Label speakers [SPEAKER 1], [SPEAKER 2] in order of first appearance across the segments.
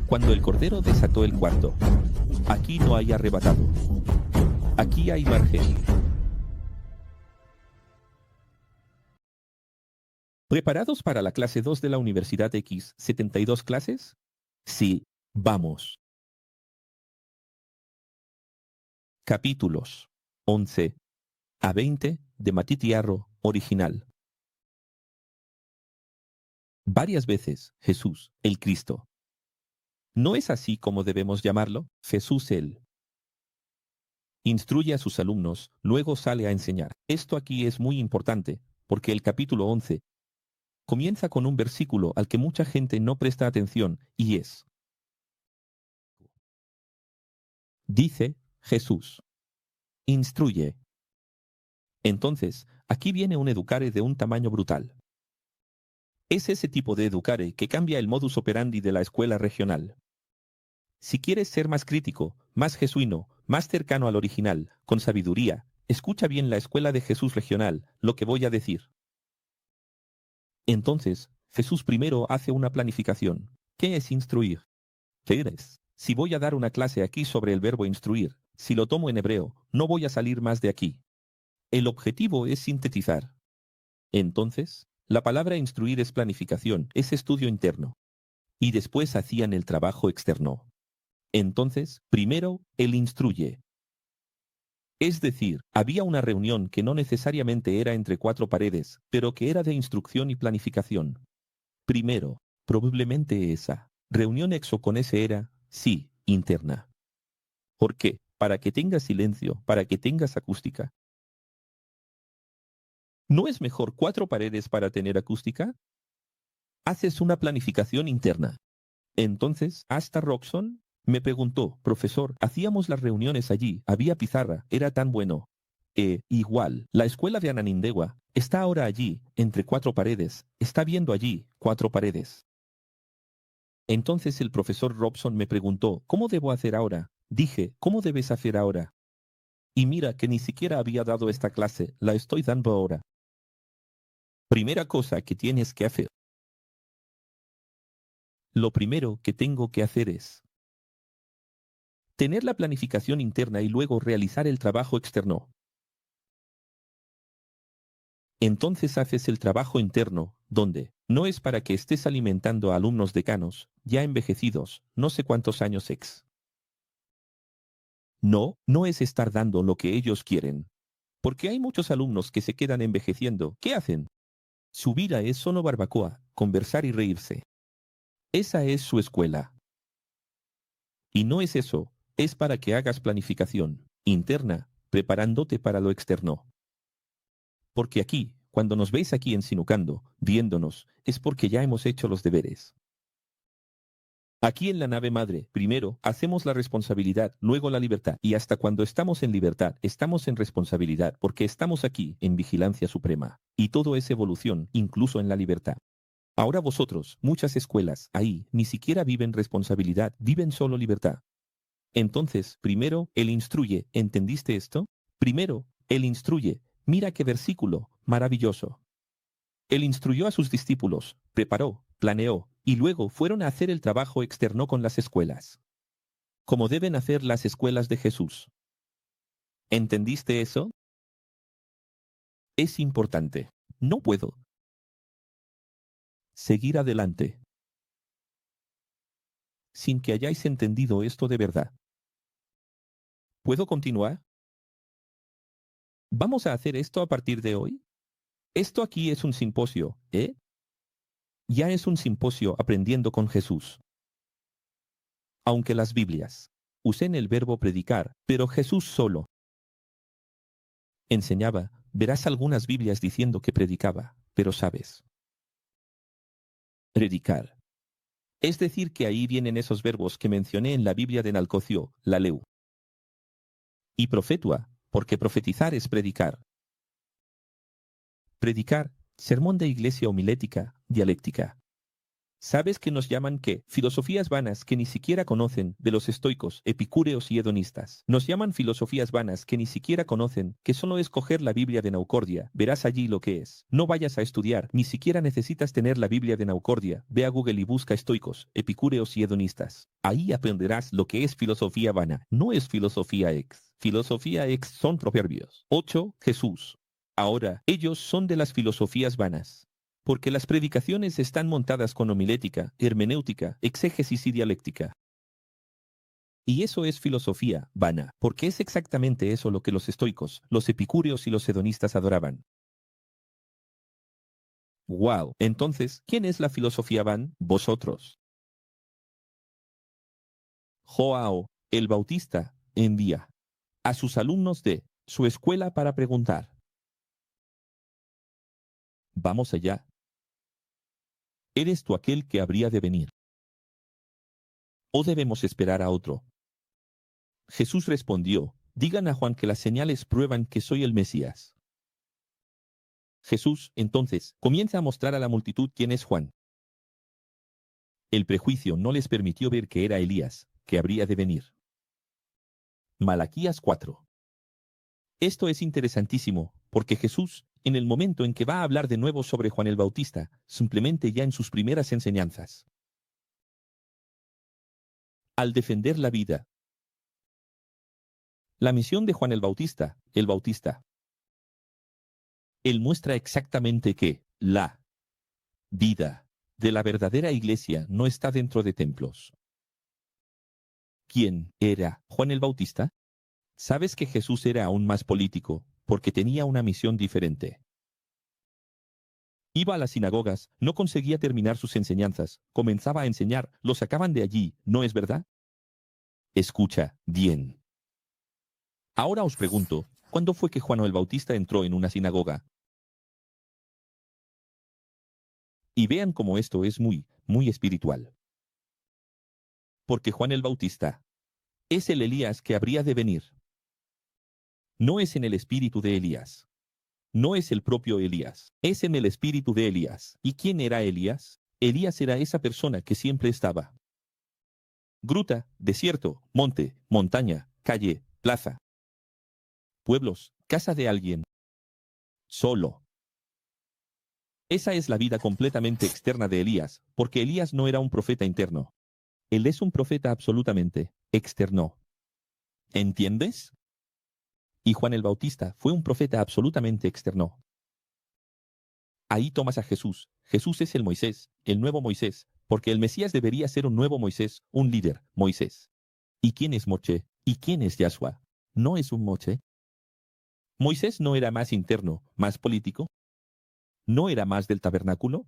[SPEAKER 1] Cuando el Cordero desató el cuarto. Aquí no hay arrebatado. Aquí hay margen. ¿Preparados para la clase 2 de la Universidad X? ¿72 clases? Sí, vamos. Capítulos 11 a 20 de Matitiarro, original. Varias veces, Jesús, el Cristo. ¿No es así como debemos llamarlo? Jesús él. Instruye a sus alumnos, luego sale a enseñar. Esto aquí es muy importante, porque el capítulo 11 comienza con un versículo al que mucha gente no presta atención, y es. Dice Jesús. Instruye. Entonces, aquí viene un educare de un tamaño brutal. Es ese tipo de educare que cambia el modus operandi de la escuela regional. Si quieres ser más crítico, más jesuino, más cercano al original, con sabiduría, escucha bien la escuela de Jesús regional, lo que voy a decir. Entonces, Jesús primero hace una planificación. ¿Qué es instruir? ¿Qué eres? Si voy a dar una clase aquí sobre el verbo instruir, si lo tomo en hebreo, no voy a salir más de aquí. El objetivo es sintetizar. Entonces, la palabra instruir es planificación, es estudio interno. Y después hacían el trabajo externo. Entonces, primero, él instruye. Es decir, había una reunión que no necesariamente era entre cuatro paredes, pero que era de instrucción y planificación. Primero, probablemente esa reunión exo con ese era, sí, interna. ¿Por qué? Para que tengas silencio, para que tengas acústica. ¿No es mejor cuatro paredes para tener acústica? Haces una planificación interna. Entonces, hasta Roxon me preguntó, profesor, hacíamos las reuniones allí, había pizarra, era tan bueno. Igual, la escuela de Ananindeua está ahora allí, entre cuatro paredes, está viendo allí, cuatro paredes. Entonces el profesor Robson me preguntó, ¿cómo debo hacer ahora? Dije, ¿cómo debes hacer ahora? Y mira que ni siquiera había dado esta clase, la estoy dando ahora. Primera cosa que tienes que hacer. Lo primero que tengo que hacer es tener la planificación interna y luego realizar el trabajo externo. Entonces haces el trabajo interno, donde no es para que estés alimentando a alumnos decanos, ya envejecidos, no sé cuántos años ex. No, no es estar dando lo que ellos quieren. Porque hay muchos alumnos que se quedan envejeciendo. ¿Qué hacen? Su vida es solo barbacoa, conversar y reírse. Esa es su escuela. Y no es eso, es para que hagas planificación interna, preparándote para lo externo. Porque aquí, cuando nos veis aquí ensinucando, viéndonos, es porque ya hemos hecho los deberes. Aquí en la nave madre, primero, hacemos la responsabilidad, luego la libertad, y hasta cuando estamos en libertad, estamos en responsabilidad, porque estamos aquí, en vigilancia suprema. Y todo es evolución, incluso en la libertad. Ahora vosotros, muchas escuelas, ahí, ni siquiera viven responsabilidad, viven solo libertad. Entonces, primero, él instruye, ¿entendiste esto? Primero, él instruye. Mira qué versículo, maravilloso. Él instruyó a sus discípulos, preparó, planeó, y luego fueron a hacer el trabajo externo con las escuelas. Como deben hacer las escuelas de Jesús. ¿Entendiste eso? Es importante. No puedo seguir adelante sin que hayáis entendido esto de verdad. ¿Puedo continuar? ¿Vamos a hacer esto a partir de hoy? Esto aquí es un simposio, ¿eh? Ya es un simposio aprendiendo con Jesús. Aunque las Biblias usen el verbo predicar, pero Jesús solo enseñaba, verás algunas Biblias diciendo que predicaba, pero sabes. Predicar. Es decir que ahí vienen esos verbos que mencioné en la Biblia de Nalcocio, la leu. Y profetua, porque profetizar es predicar. Predicar, sermón de iglesia homilética, dialéctica. ¿Sabes que nos llaman qué? Filosofías vanas que ni siquiera conocen de los estoicos, epicúreos y hedonistas. Nos llaman filosofías vanas que ni siquiera conocen que solo es coger la Biblia de Naucordia. Verás allí lo que es. No vayas a estudiar, ni siquiera necesitas tener la Biblia de Naucordia. Ve a Google y busca estoicos, epicúreos y hedonistas. Ahí aprenderás lo que es filosofía vana. No es filosofía ex. Filosofía ex son proverbios. 8. Jesús. Ahora, ellos son de las filosofías vanas, porque las predicaciones están montadas con homilética, hermenéutica, exégesis y dialéctica. Y eso es filosofía vana, porque es exactamente eso lo que los estoicos, los epicúreos y los hedonistas adoraban. ¡Wow! Entonces, ¿quién es la filosofía van? Vosotros. Joao, el Bautista, envía a sus alumnos de su escuela para preguntar. Vamos allá. ¿Eres tú aquel que habría de venir? ¿O debemos esperar a otro? Jesús respondió, digan a Juan que las señales prueban que soy el Mesías. Jesús, entonces, comienza a mostrar a la multitud quién es Juan. El prejuicio no les permitió ver que era Elías, que habría de venir. Malaquías 4. Esto es interesantísimo, porque Jesús, en el momento en que va a hablar de nuevo sobre Juan el Bautista, simplemente ya en sus primeras enseñanzas, al defender la vida, la misión de Juan el Bautista, él muestra exactamente que la vida de la verdadera iglesia no está dentro de templos. ¿Quién era Juan el Bautista? Sabes que Jesús era aún más político, porque tenía una misión diferente. Iba a las sinagogas, no conseguía terminar sus enseñanzas, comenzaba a enseñar, lo sacaban de allí, ¿no es verdad? Escucha, bien. Ahora os pregunto, ¿cuándo fue que Juan el Bautista entró en una sinagoga? Y vean cómo esto es muy, muy espiritual. Porque Juan el Bautista es el Elías que habría de venir. No es en el espíritu de Elías. No es el propio Elías. Es en el espíritu de Elías. ¿Y quién era Elías? Elías era esa persona que siempre estaba. Gruta, desierto, monte, montaña, calle, plaza. Pueblos, casa de alguien. Solo. Esa es la vida completamente externa de Elías, porque Elías no era un profeta interno. Él es un profeta absolutamente externo. ¿Entiendes? Y Juan el Bautista fue un profeta absolutamente externo. Ahí tomas a Jesús. Jesús es el Moisés, el nuevo Moisés, porque el Mesías debería ser un nuevo Moisés, un líder, Moisés. ¿Y quién es Moche? ¿Y quién es Yahshua? ¿No es un Moche? ¿Moisés no era más interno, más político? ¿No era más del tabernáculo?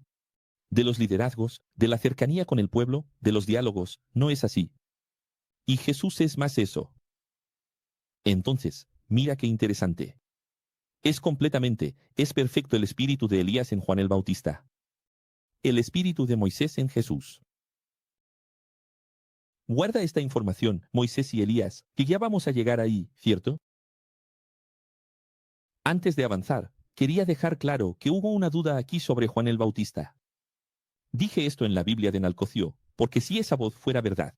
[SPEAKER 1] ¿De los liderazgos, de la cercanía con el pueblo, de los diálogos? No es así. Y Jesús es más eso. Entonces, mira qué interesante. Es perfecto el espíritu de Elías en Juan el Bautista. El espíritu de Moisés en Jesús. Guarda esta información, Moisés y Elías, que ya vamos a llegar ahí, ¿cierto? Antes de avanzar, quería dejar claro que hubo una duda aquí sobre Juan el Bautista. Dije esto en la Biblia de Nalcocio, porque si esa voz fuera verdad.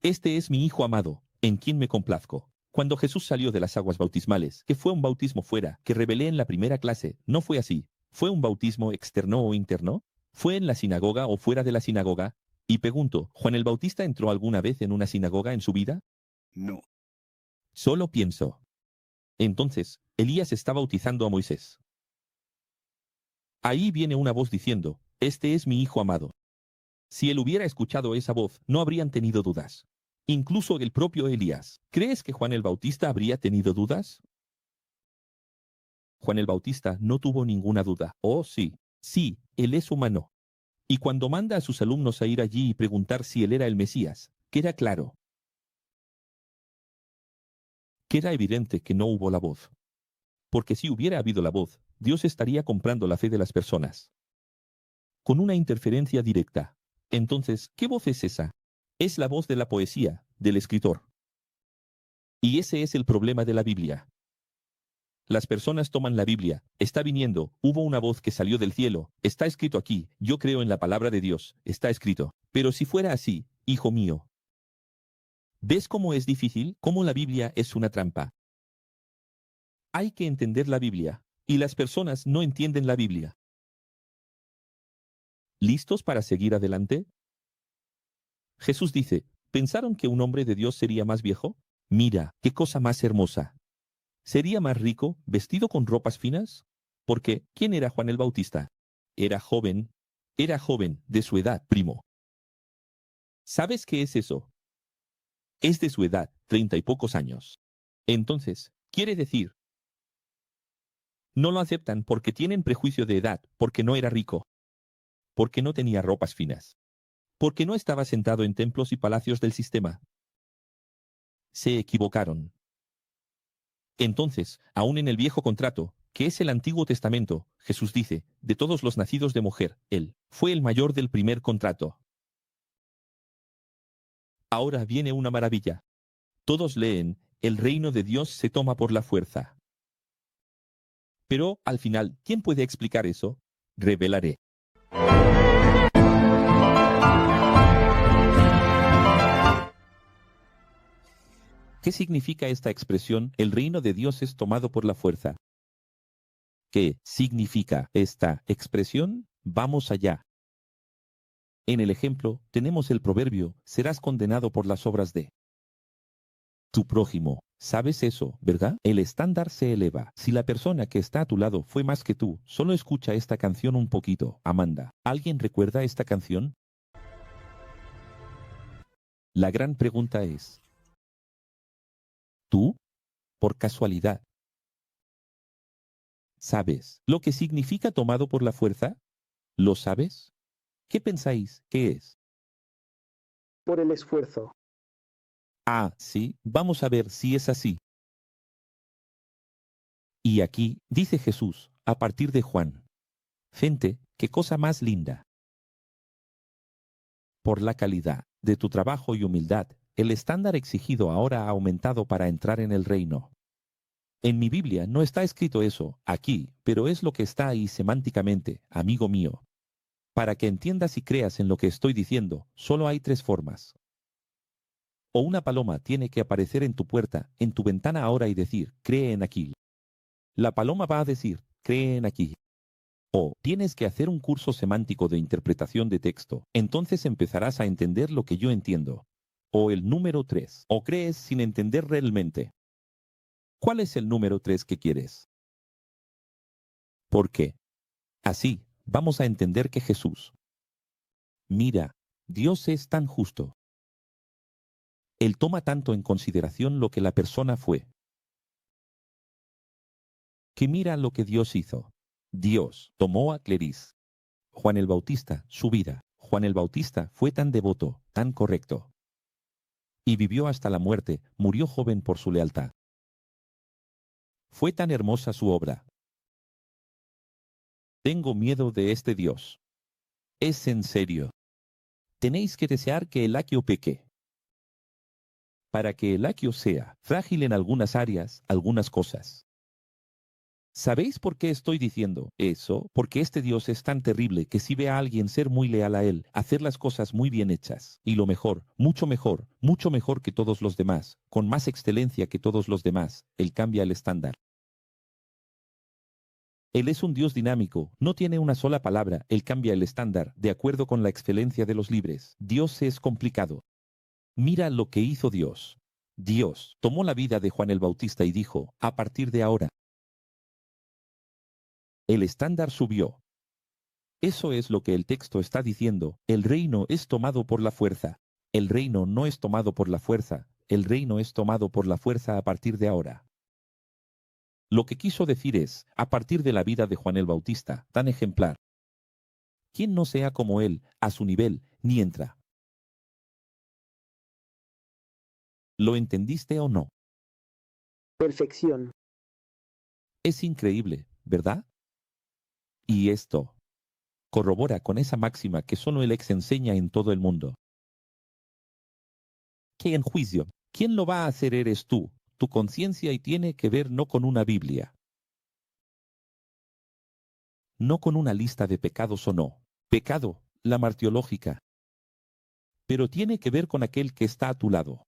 [SPEAKER 1] Este es mi Hijo amado, en quien me complazco. Cuando Jesús salió de las aguas bautismales, que fue un bautismo fuera, que revelé en la primera clase, no fue así. ¿Fue un bautismo externo o interno? ¿Fue en la sinagoga o fuera de la sinagoga? Y pregunto, ¿Juan el Bautista entró alguna vez en una sinagoga en su vida?
[SPEAKER 2] No.
[SPEAKER 1] Solo pienso. Entonces, Elías está bautizando a Moisés. Ahí viene una voz diciendo, este es mi Hijo amado. Si él hubiera escuchado esa voz, no habrían tenido dudas. Incluso el propio Elías. ¿Crees que Juan el Bautista habría tenido dudas? Juan el Bautista no tuvo ninguna duda. Oh, sí. Sí, él es humano. Y cuando manda a sus alumnos a ir allí y preguntar si él era el Mesías, queda claro. Queda evidente que no hubo la voz. Porque si hubiera habido la voz, Dios estaría comprando la fe de las personas. Con una interferencia directa. Entonces, ¿qué voz es esa? Es la voz de la poesía, del escritor. Y ese es el problema de la Biblia. Las personas toman la Biblia. Está viniendo. Hubo una voz que salió del cielo. Está escrito aquí. Yo creo en la palabra de Dios. Está escrito. Pero si fuera así, hijo mío. ¿Ves cómo es difícil? ¿Cómo la Biblia es una trampa? Hay que entender la Biblia. Y las personas no entienden la Biblia. ¿Listos para seguir adelante? Jesús dice, ¿pensaron que un hombre de Dios sería más viejo? Mira, qué cosa más hermosa. ¿Sería más rico, vestido con ropas finas? Porque, ¿quién era Juan el Bautista? Era joven. Era joven, de su edad, primo. ¿Sabes qué es eso? Es de su edad, 30 y pocos años. Entonces, quiere decir, no lo aceptan porque tienen prejuicio de edad, porque no era rico, porque no tenía ropas finas, porque no estaba sentado en templos y palacios del sistema. Se equivocaron. Entonces, aún en el viejo contrato, que es el Antiguo Testamento, Jesús dice, de todos los nacidos de mujer, él fue el mayor del primer contrato. Ahora viene una maravilla. Todos leen, el reino de Dios se toma por la fuerza. Pero, al final, ¿quién puede explicar eso? Revelaré. ¿Qué significa esta expresión, el reino de Dios es tomado por la fuerza? ¿Qué significa esta expresión? Vamos allá. En el ejemplo, tenemos el proverbio, serás condenado por las obras de tu prójimo. ¿Sabes eso, verdad? El estándar se eleva. Si la persona que está a tu lado fue más que tú, solo escucha esta canción un poquito. Amanda, ¿alguien recuerda esta canción? La gran pregunta es, ¿tú? Por casualidad, ¿sabes lo que significa tomado por la fuerza? ¿Lo sabes? ¿Qué pensáis que es?
[SPEAKER 2] Por el esfuerzo.
[SPEAKER 1] Ah, sí, vamos a ver si es así. Y aquí, dice Jesús, a partir de Juan. Gente, qué cosa más linda. Por la calidad de tu trabajo y humildad, el estándar exigido ahora ha aumentado para entrar en el reino. En mi Biblia no está escrito eso, aquí, pero es lo que está ahí semánticamente, amigo mío. Para que entiendas y creas en lo que estoy diciendo, solo hay tres formas. O una paloma tiene que aparecer en tu puerta, en tu ventana ahora y decir, cree en aquí. La paloma va a decir, cree en aquí. O tienes que hacer un curso semántico de interpretación de texto, entonces empezarás a entender lo que yo entiendo. O el número 3. O crees sin entender realmente. ¿Cuál es el número 3 que quieres? ¿Por qué? Así, vamos a entender que Jesús. Mira, Dios es tan justo. Él toma tanto en consideración lo que la persona fue. Que mira lo que Dios hizo. Dios tomó a Cleris. Juan el Bautista, su vida. Juan el Bautista fue tan devoto, tan correcto. Y vivió hasta la muerte, murió joven por su lealtad. Fue tan hermosa su obra. Tengo miedo de este Dios. Es en serio. Tenéis que desear que el aquio peque. Para que el aquio sea frágil en algunas áreas, algunas cosas. ¿Sabéis por qué estoy diciendo eso? Porque este Dios es tan terrible que si ve a alguien ser muy leal a Él, hacer las cosas muy bien hechas, y lo mejor, mucho mejor que todos los demás, con más excelencia que todos los demás, Él cambia el estándar. Él es un Dios dinámico, no tiene una sola palabra, Él cambia el estándar, de acuerdo con la excelencia de los libres. Dios es complicado. Mira lo que hizo Dios. Dios tomó la vida de Juan el Bautista y dijo, a partir de ahora, el estándar subió. Eso es lo que el texto está diciendo. El reino es tomado por la fuerza. El reino no es tomado por la fuerza. El reino es tomado por la fuerza a partir de ahora. Lo que quiso decir es, a partir de la vida de Juan el Bautista, tan ejemplar. Quien no sea como él, a su nivel, ni entra. ¿Lo entendiste o no?
[SPEAKER 2] Perfección.
[SPEAKER 1] Es increíble, ¿verdad? Y esto corrobora con esa máxima que solo el ex enseña en todo el mundo. Que en juicio, ¿quién lo va a hacer eres tú, tu conciencia y tiene que ver no con una Biblia? no con una lista de pecados o no. Pecado, la martiológica. Pero tiene que ver con aquel que está a tu lado.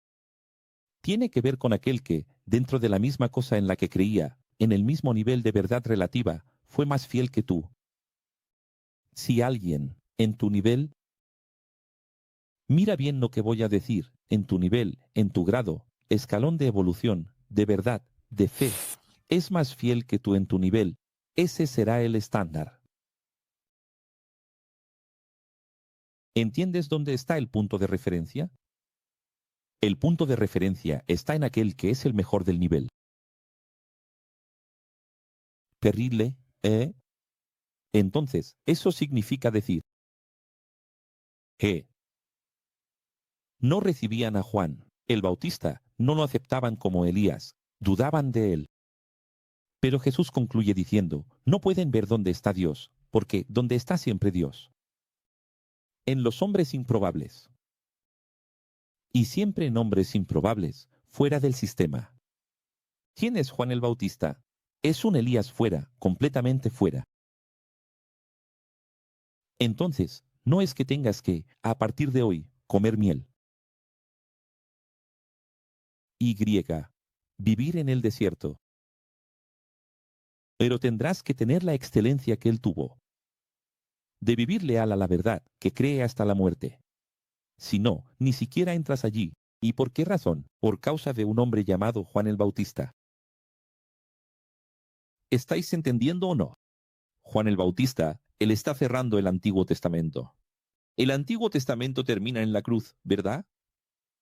[SPEAKER 1] Tiene que ver con aquel que, dentro de la misma cosa en la que creía, en el mismo nivel de verdad relativa, fue más fiel que tú. Si alguien, en tu nivel, mira bien lo que voy a decir, en tu nivel, en tu grado, escalón de evolución, de verdad, de fe, es más fiel que tú en tu nivel, ese será el estándar. ¿Entiendes dónde está el punto de referencia? El punto de referencia está en aquel que es el mejor del nivel. Terrible, ¿eh? Entonces, eso significa decir, no recibían a Juan, el Bautista, no lo aceptaban como Elías, dudaban de él. Pero Jesús concluye diciendo, no pueden ver dónde está Dios, porque ¿dónde está siempre Dios? En los hombres improbables. Y siempre en hombres improbables, fuera del sistema. ¿Quién es Juan el Bautista? Es un Elías fuera, completamente fuera. Entonces, no es que tengas que, a partir de hoy, comer miel. Y, vivir en el desierto. Pero tendrás que tener la excelencia que él tuvo. De vivir leal a la verdad, que cree hasta la muerte. Si no, ni siquiera entras allí. ¿Y por qué razón? Por causa de un hombre llamado Juan el Bautista. ¿Estáis entendiendo o no? Juan el Bautista, él está cerrando el Antiguo Testamento. El Antiguo Testamento termina en la cruz, ¿verdad?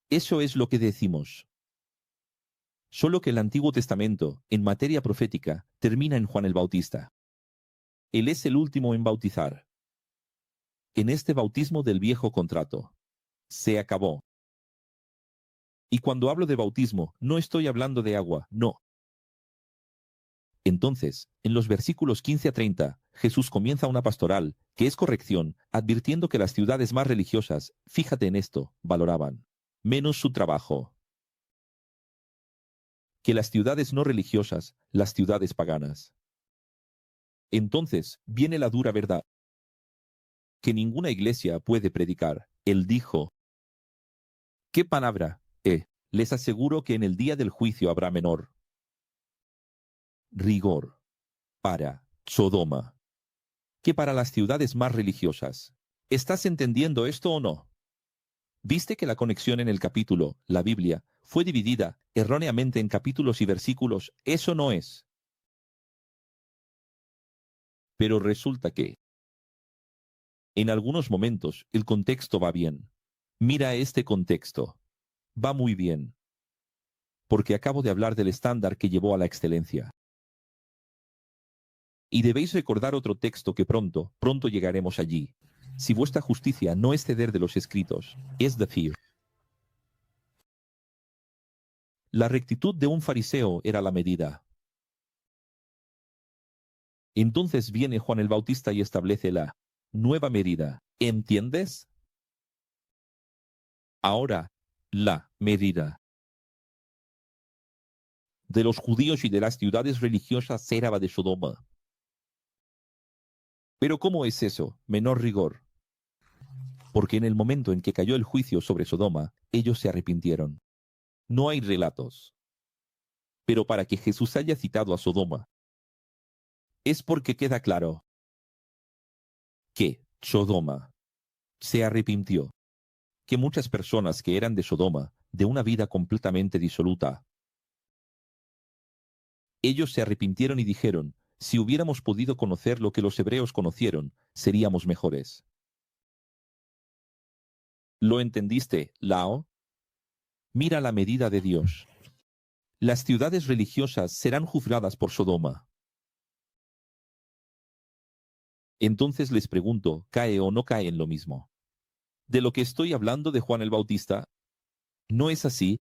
[SPEAKER 1] Eso es lo que decimos. Solo que el Antiguo Testamento, en materia profética, termina en Juan el Bautista. Él es el último en bautizar. En este bautismo del viejo contrato. Se acabó. Y cuando hablo de bautismo, no estoy hablando de agua, no. Entonces, en los versículos 15 a 30, Jesús comienza una pastoral, que es corrección, advirtiendo que las ciudades más religiosas, fíjate en esto, valoraban menos su trabajo que las ciudades no religiosas, las ciudades paganas. Entonces viene la dura verdad, que ninguna iglesia puede predicar. Él dijo, ¿qué palabra? Les aseguro que en el día del juicio habrá menor rigor para Sodoma que para las ciudades más religiosas. ¿Estás entendiendo esto o no? ¿Viste que la conexión en el capítulo, la Biblia, fue dividida erróneamente en capítulos y versículos? Eso no es. Pero resulta que, en algunos momentos, el contexto va bien. Mira este contexto. Va muy bien. Porque acabo de hablar del estándar que llevó a la excelencia. Y debéis recordar otro texto que pronto llegaremos allí. Si vuestra justicia no es ceder de los escritos, es decir, la rectitud de un fariseo era la medida. Entonces viene Juan el Bautista y establece la nueva medida. ¿Entiendes? Ahora, la medida de los judíos y de las ciudades religiosas era la de Sodoma. Pero ¿cómo es eso? Menor rigor. Porque en el momento en que cayó el juicio sobre Sodoma, ellos se arrepintieron. No hay relatos. Pero para que Jesús haya citado a Sodoma, es porque queda claro que Sodoma se arrepintió, que muchas personas que eran de Sodoma, de una vida completamente disoluta, ellos se arrepintieron y dijeron, si hubiéramos podido conocer lo que los hebreos conocieron, seríamos mejores. ¿Lo entendiste, Lao? Mira la medida de Dios. Las ciudades religiosas serán juzgadas por Sodoma. Entonces les pregunto, ¿cae o no cae en lo mismo? De lo que estoy hablando de Juan el Bautista, ¿no es así?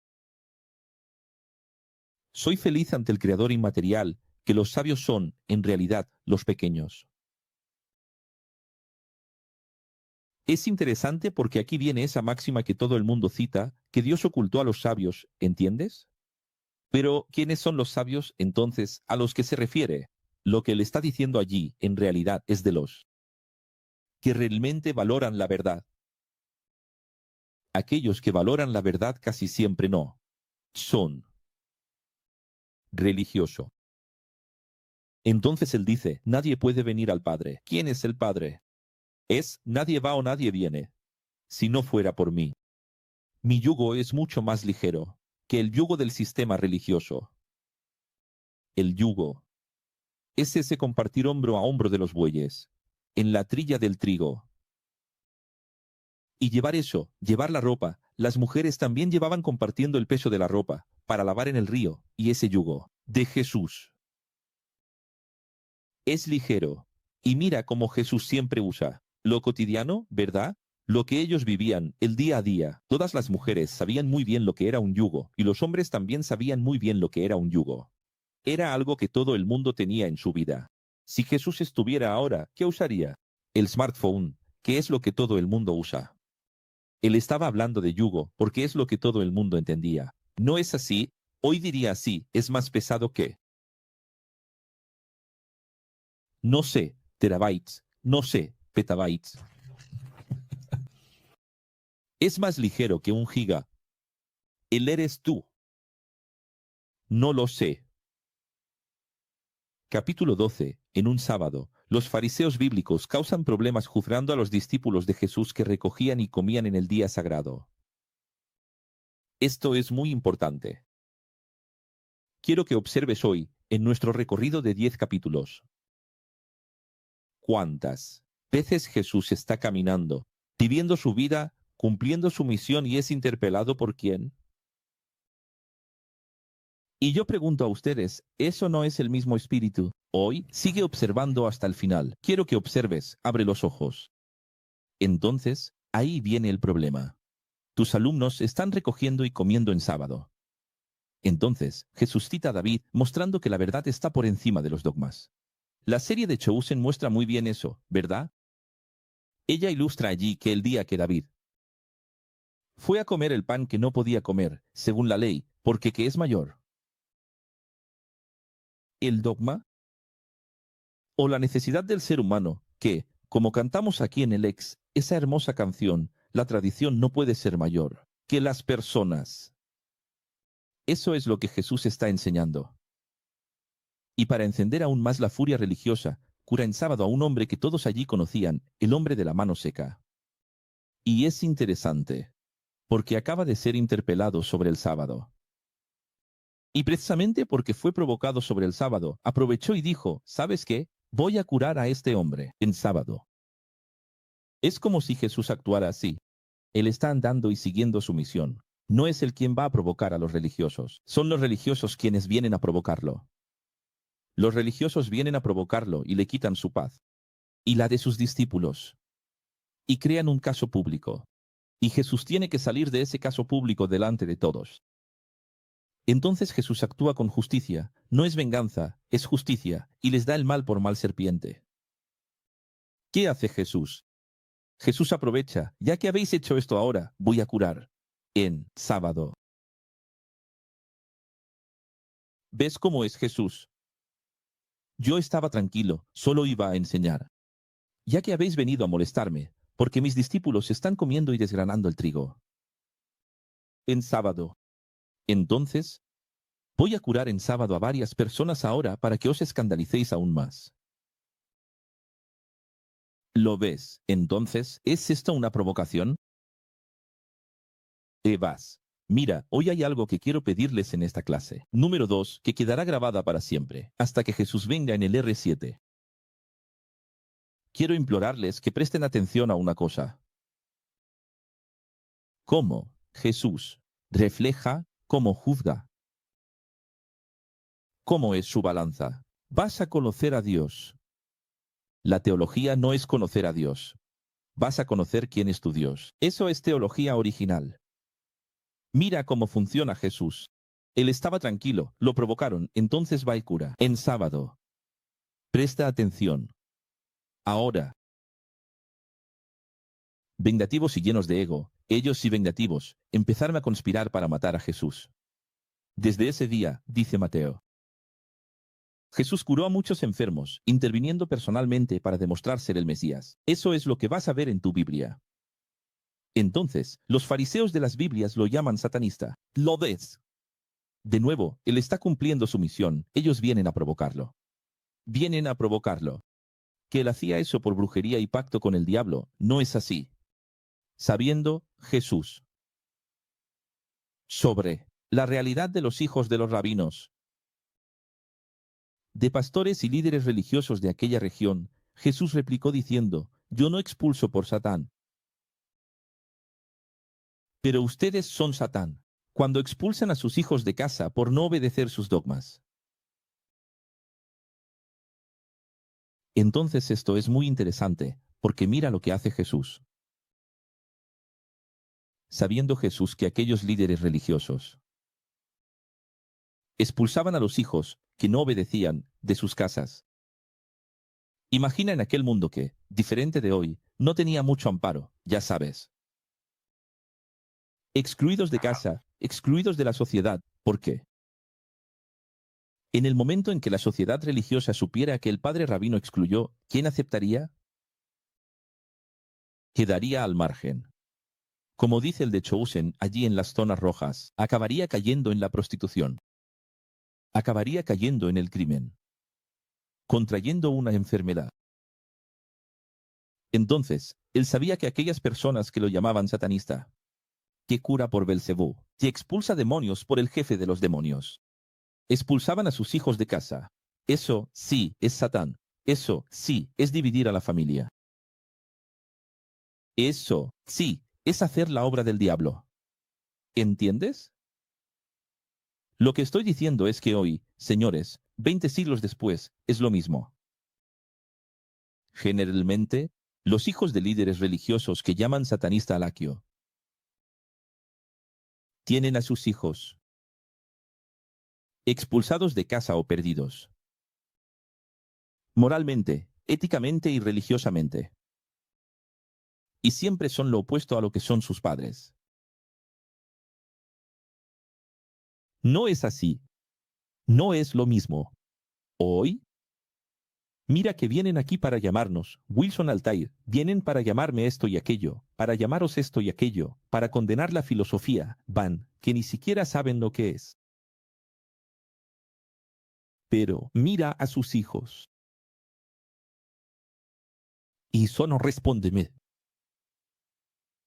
[SPEAKER 1] Soy feliz ante el Creador inmaterial, que los sabios son, en realidad, los pequeños. Es interesante porque aquí viene esa máxima que todo el mundo cita, que Dios ocultó a los sabios, ¿entiendes? Pero, ¿quiénes son los sabios entonces a los que se refiere? Lo que él está diciendo allí, en realidad, es de los que realmente valoran la verdad. Aquellos que valoran la verdad casi siempre no son religioso. Entonces él dice, nadie puede venir al Padre. ¿Quién es el Padre? Nadie va o nadie viene, si no fuera por mí. Mi yugo es mucho más ligero que el yugo del sistema religioso. El yugo es ese compartir hombro a hombro de los bueyes, en la trilla del trigo. Y llevar eso, llevar la ropa, las mujeres también llevaban compartiendo el peso de la ropa, para lavar en el río, y ese yugo, de Jesús, es ligero. Y mira cómo Jesús siempre usa lo cotidiano, ¿verdad? Lo que ellos vivían, el día a día. Todas las mujeres sabían muy bien lo que era un yugo, y los hombres también sabían muy bien lo que era un yugo. Era algo que todo el mundo tenía en su vida. Si Jesús estuviera ahora, ¿qué usaría? El smartphone, que es lo que todo el mundo usa. Él estaba hablando de yugo, porque es lo que todo el mundo entendía. ¿No es así? Hoy diría así, es más pesado que, no sé, terabytes, no sé, petabytes. Es más ligero que un giga. Él eres tú. No lo sé. Capítulo 12. En un sábado, los fariseos bíblicos causan problemas juzgando a los discípulos de Jesús que recogían y comían en el día sagrado. Esto es muy importante. Quiero que observes hoy, en nuestro recorrido de 10 capítulos, cuántas veces Jesús está caminando, viviendo su vida, cumpliendo su misión y es interpelado por quién. Y yo pregunto a ustedes, ¿eso no es el mismo espíritu? Hoy, sigue observando hasta el final. Quiero que observes, abre los ojos. Entonces, ahí viene el problema. Tus alumnos están recogiendo y comiendo en sábado. Entonces, Jesús cita a David, mostrando que la verdad está por encima de los dogmas. La serie de Chosen muestra muy bien eso, ¿verdad? Ella ilustra allí que el día que David fue a comer el pan que no podía comer, según la ley, porque que es mayor. ¿El dogma? ¿O la necesidad del ser humano, que, como cantamos aquí en el esa hermosa canción, la tradición no puede ser mayor que las personas? Eso es lo que Jesús está enseñando. Y para encender aún más la furia religiosa, cura en sábado a un hombre que todos allí conocían, el hombre de la mano seca. Y es interesante, porque acaba de ser interpelado sobre el sábado. Y precisamente porque fue provocado sobre el sábado, aprovechó y dijo, ¿sabes qué? Voy a curar a este hombre en sábado. Es como si Jesús actuara así. Él está andando y siguiendo su misión. No es él quien va a provocar a los religiosos, son los religiosos quienes vienen a provocarlo. Los religiosos vienen a provocarlo y le quitan su paz, y la de sus discípulos, y crean un caso público. Y Jesús tiene que salir de ese caso público delante de todos. Entonces Jesús actúa con justicia, no es venganza, es justicia, y les da el mal por mal serpiente. ¿Qué hace Jesús? Jesús aprovecha, ya que habéis hecho esto ahora, voy a curar. En sábado. ¿Ves cómo es Jesús? Yo estaba tranquilo, solo iba a enseñar. Ya que habéis venido a molestarme, porque mis discípulos están comiendo y desgranando el trigo. En sábado. Entonces, voy a curar en sábado a varias personas ahora para que os escandalicéis aún más. ¿Lo ves? Entonces, ¿es esto una provocación? Evas. Mira, hoy hay algo que quiero pedirles en esta clase. Número 2, que quedará grabada para siempre, hasta que Jesús venga en el R7. Quiero implorarles que presten atención a una cosa. ¿Cómo Jesús refleja cómo juzga? ¿Cómo es su balanza? Vas a conocer a Dios. La teología no es conocer a Dios. Vas a conocer quién es tu Dios. Eso es teología original. Mira cómo funciona Jesús. Él estaba tranquilo, lo provocaron, entonces va y cura. En sábado. Presta atención. Ahora. Vengativos y llenos de ego, ellos y vengativos, empezaron a conspirar para matar a Jesús. Desde ese día, dice Mateo, Jesús curó a muchos enfermos, interviniendo personalmente para demostrar ser el Mesías. Eso es lo que vas a ver en tu Biblia. Entonces, los fariseos de las Biblias lo llaman satanista. ¿Lo ves? De nuevo, él está cumpliendo su misión. Ellos vienen a provocarlo. Vienen a provocarlo. Que él hacía eso por brujería y pacto con el diablo. No es así. Sabiendo Jesús sobre la realidad de los hijos de los rabinos, de pastores y líderes religiosos de aquella región, Jesús replicó diciendo: yo no expulso por Satán, pero ustedes son Satán, cuando expulsan a sus hijos de casa por no obedecer sus dogmas. Entonces esto es muy interesante, porque mira lo que hace Jesús. Sabiendo Jesús que aquellos líderes religiosos expulsaban a los hijos que no obedecían de sus casas. Imagina en aquel mundo que, diferente de hoy, no tenía mucho amparo, ya sabes. Excluidos de casa, excluidos de la sociedad. ¿Por qué? En el momento en que la sociedad religiosa supiera que el padre rabino excluyó, ¿quién aceptaría? Quedaría al margen. Como dice el de Chosen, allí en las zonas rojas, acabaría cayendo en la prostitución. Acabaría cayendo en el crimen. Contrayendo una enfermedad. Entonces, él sabía que aquellas personas que lo llamaban satanista, que cura por Belcebú, que expulsa demonios por el jefe de los demonios, expulsaban a sus hijos de casa. Eso sí es Satán. Eso sí es dividir a la familia. Eso sí es hacer la obra del diablo. ¿Entiendes? Lo que estoy diciendo es que hoy, señores, 20 siglos después, es lo mismo. Generalmente, los hijos de líderes religiosos que llaman satanista al aquio tienen a sus hijos expulsados de casa o perdidos. Moralmente, éticamente y religiosamente. Y siempre son lo opuesto a lo que son sus padres. No es así. No es lo mismo. Hoy, mira que vienen aquí para llamarnos, Wilson Altair, vienen para llamarme esto y aquello, para llamaros esto y aquello, para condenar la filosofía, van, que ni siquiera saben lo que es. Pero mira a sus hijos. Y solo respóndeme.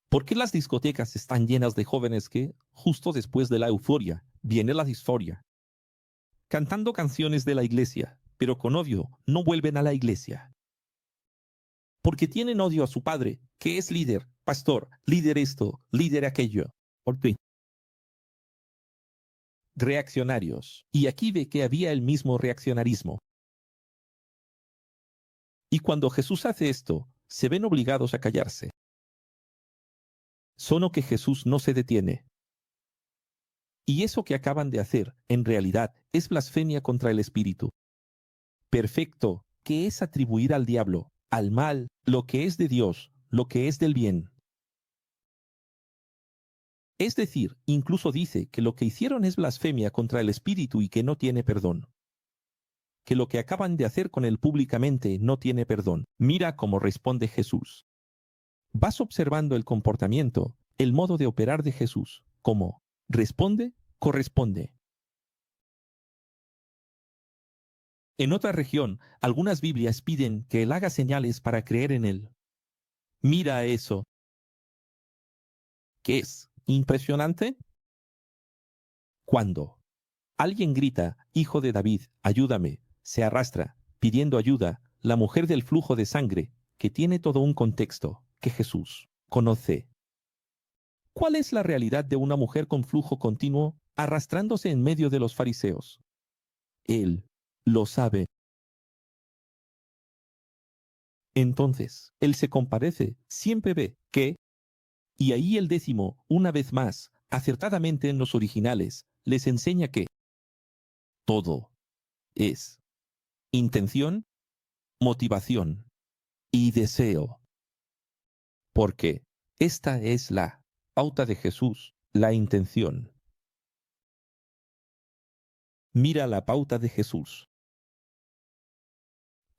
[SPEAKER 1] ¿Por qué las discotecas están llenas de jóvenes que, justo después de la euforia, viene la disforia? Cantando canciones de la iglesia, pero con odio no vuelven a la iglesia. Porque tienen odio a su padre, que es líder, pastor, líder esto, líder aquello. ¿Por qué? Reaccionarios. Y aquí ve que había el mismo reaccionarismo. Y cuando Jesús hace esto, se ven obligados a callarse. Solo que Jesús no se detiene. Y eso que acaban de hacer, en realidad, es blasfemia contra el Espíritu perfecto, que es atribuir al diablo, al mal, lo que es de Dios, lo que es del bien. Es decir, incluso dice que lo que hicieron es blasfemia contra el Espíritu y que no tiene perdón. Que lo que acaban de hacer con él públicamente no tiene perdón. Mira cómo responde Jesús. Vas observando el comportamiento, el modo de operar de Jesús, como responde, corresponde. En otra región, algunas Biblias piden que él haga señales para creer en él. Mira eso. ¿Qué es? ¿Impresionante? Cuando alguien grita, Hijo de David, ayúdame, se arrastra, pidiendo ayuda, la mujer del flujo de sangre, que tiene todo un contexto, que Jesús conoce. ¿Cuál es la realidad de una mujer con flujo continuo, arrastrándose en medio de los fariseos? Él lo sabe. Entonces, él se compadece, siempre ve que, y ahí el 10, una vez más, acertadamente en los originales, les enseña que todo es intención, motivación y deseo. Porque esta es la pauta de Jesús, la intención. Mira la pauta de Jesús.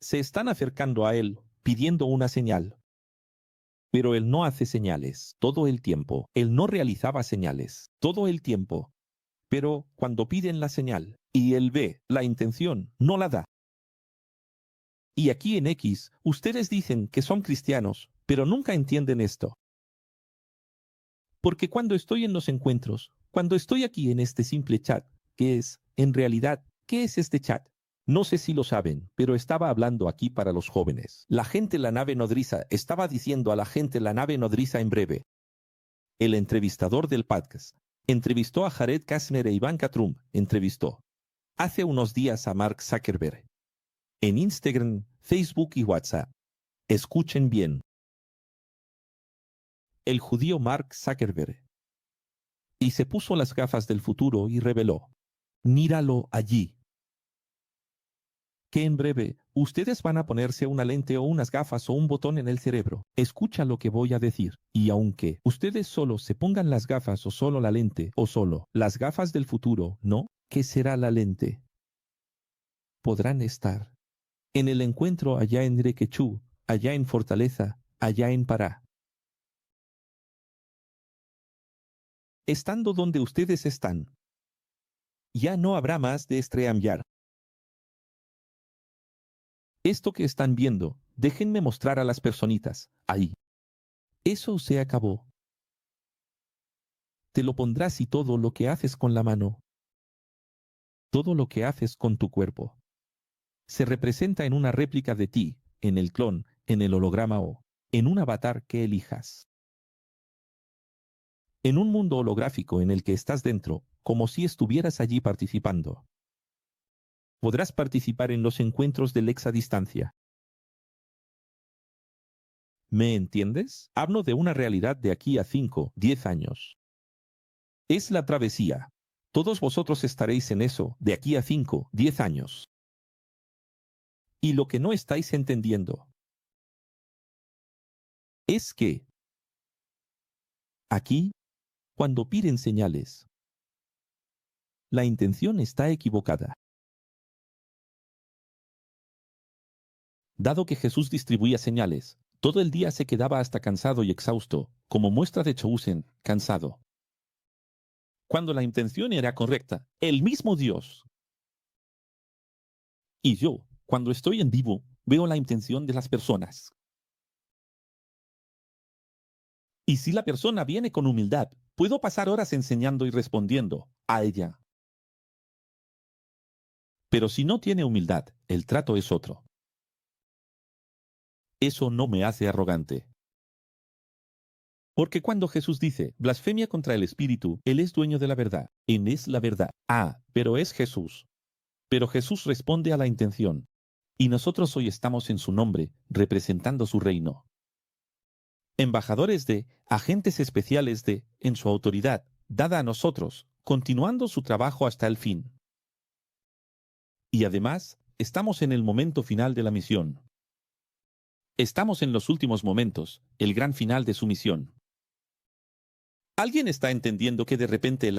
[SPEAKER 1] Se están acercando a él, pidiendo una señal. Pero él no hace señales todo el tiempo. Él no realizaba señales todo el tiempo. Pero cuando piden la señal y él ve la intención, no la da. Y aquí en X, ustedes dicen que son cristianos, pero nunca entienden esto. Porque cuando estoy en los encuentros, cuando estoy aquí en este simple chat, ¿qué es, en realidad, qué es este chat? No sé si lo saben, pero estaba hablando aquí para los jóvenes. La gente la nave nodriza estaba diciendo a la gente la nave nodriza en breve. El entrevistador del podcast entrevistó a Jared Kushner e Ivanka Trump. Entrevistó hace unos días a Mark Zuckerberg. En Instagram, Facebook y WhatsApp. Escuchen bien. El judío Mark Zuckerberg. Y se puso las gafas del futuro y reveló. Míralo allí. Que en breve, ustedes van a ponerse una lente o unas gafas o un botón en el cerebro. Escucha lo que voy a decir. Y aunque ustedes solo se pongan las gafas o solo la lente o solo las gafas del futuro, ¿no? ¿Qué será la lente? Podrán estar en el encuentro allá en Requechú, allá en Fortaleza, allá en Pará. Estando donde ustedes están, ya no habrá más de StreamYard. Esto que están viendo, déjenme mostrar a las personitas, ahí. Eso se acabó. Te lo pondrás y todo lo que haces con la mano, todo lo que haces con tu cuerpo, se representa en una réplica de ti, en el clon, en el holograma o en un avatar que elijas. En un mundo holográfico en el que estás dentro, como si estuvieras allí participando. Podrás participar en los encuentros del ex a distancia. ¿Me entiendes? Hablo de una realidad de aquí a 5, 10 años. Es la travesía. Todos vosotros estaréis en eso de aquí a 5, 10 años. Y lo que no estáis entendiendo es que aquí, cuando piden señales, la intención está equivocada. Dado que Jesús distribuía señales, todo el día se quedaba hasta cansado y exhausto, como muestra de Chosen, cansado. Cuando la intención era correcta, el mismo Dios. Y yo, cuando estoy en vivo, veo la intención de las personas. Y si la persona viene con humildad, puedo pasar horas enseñando y respondiendo a ella. Pero si no tiene humildad, el trato es otro. Eso no me hace arrogante. Porque cuando Jesús dice blasfemia contra el Espíritu, Él es dueño de la verdad. Él es la verdad. Ah, pero es Jesús. Pero Jesús responde a la intención. Y nosotros hoy estamos en su nombre, representando su reino. Embajadores de, agentes especiales de, en su autoridad, dada a nosotros, continuando su trabajo hasta el fin. Y además, estamos en el momento final de la misión. Estamos en los últimos momentos, el gran final de su misión. ¿Alguien está entendiendo que de repente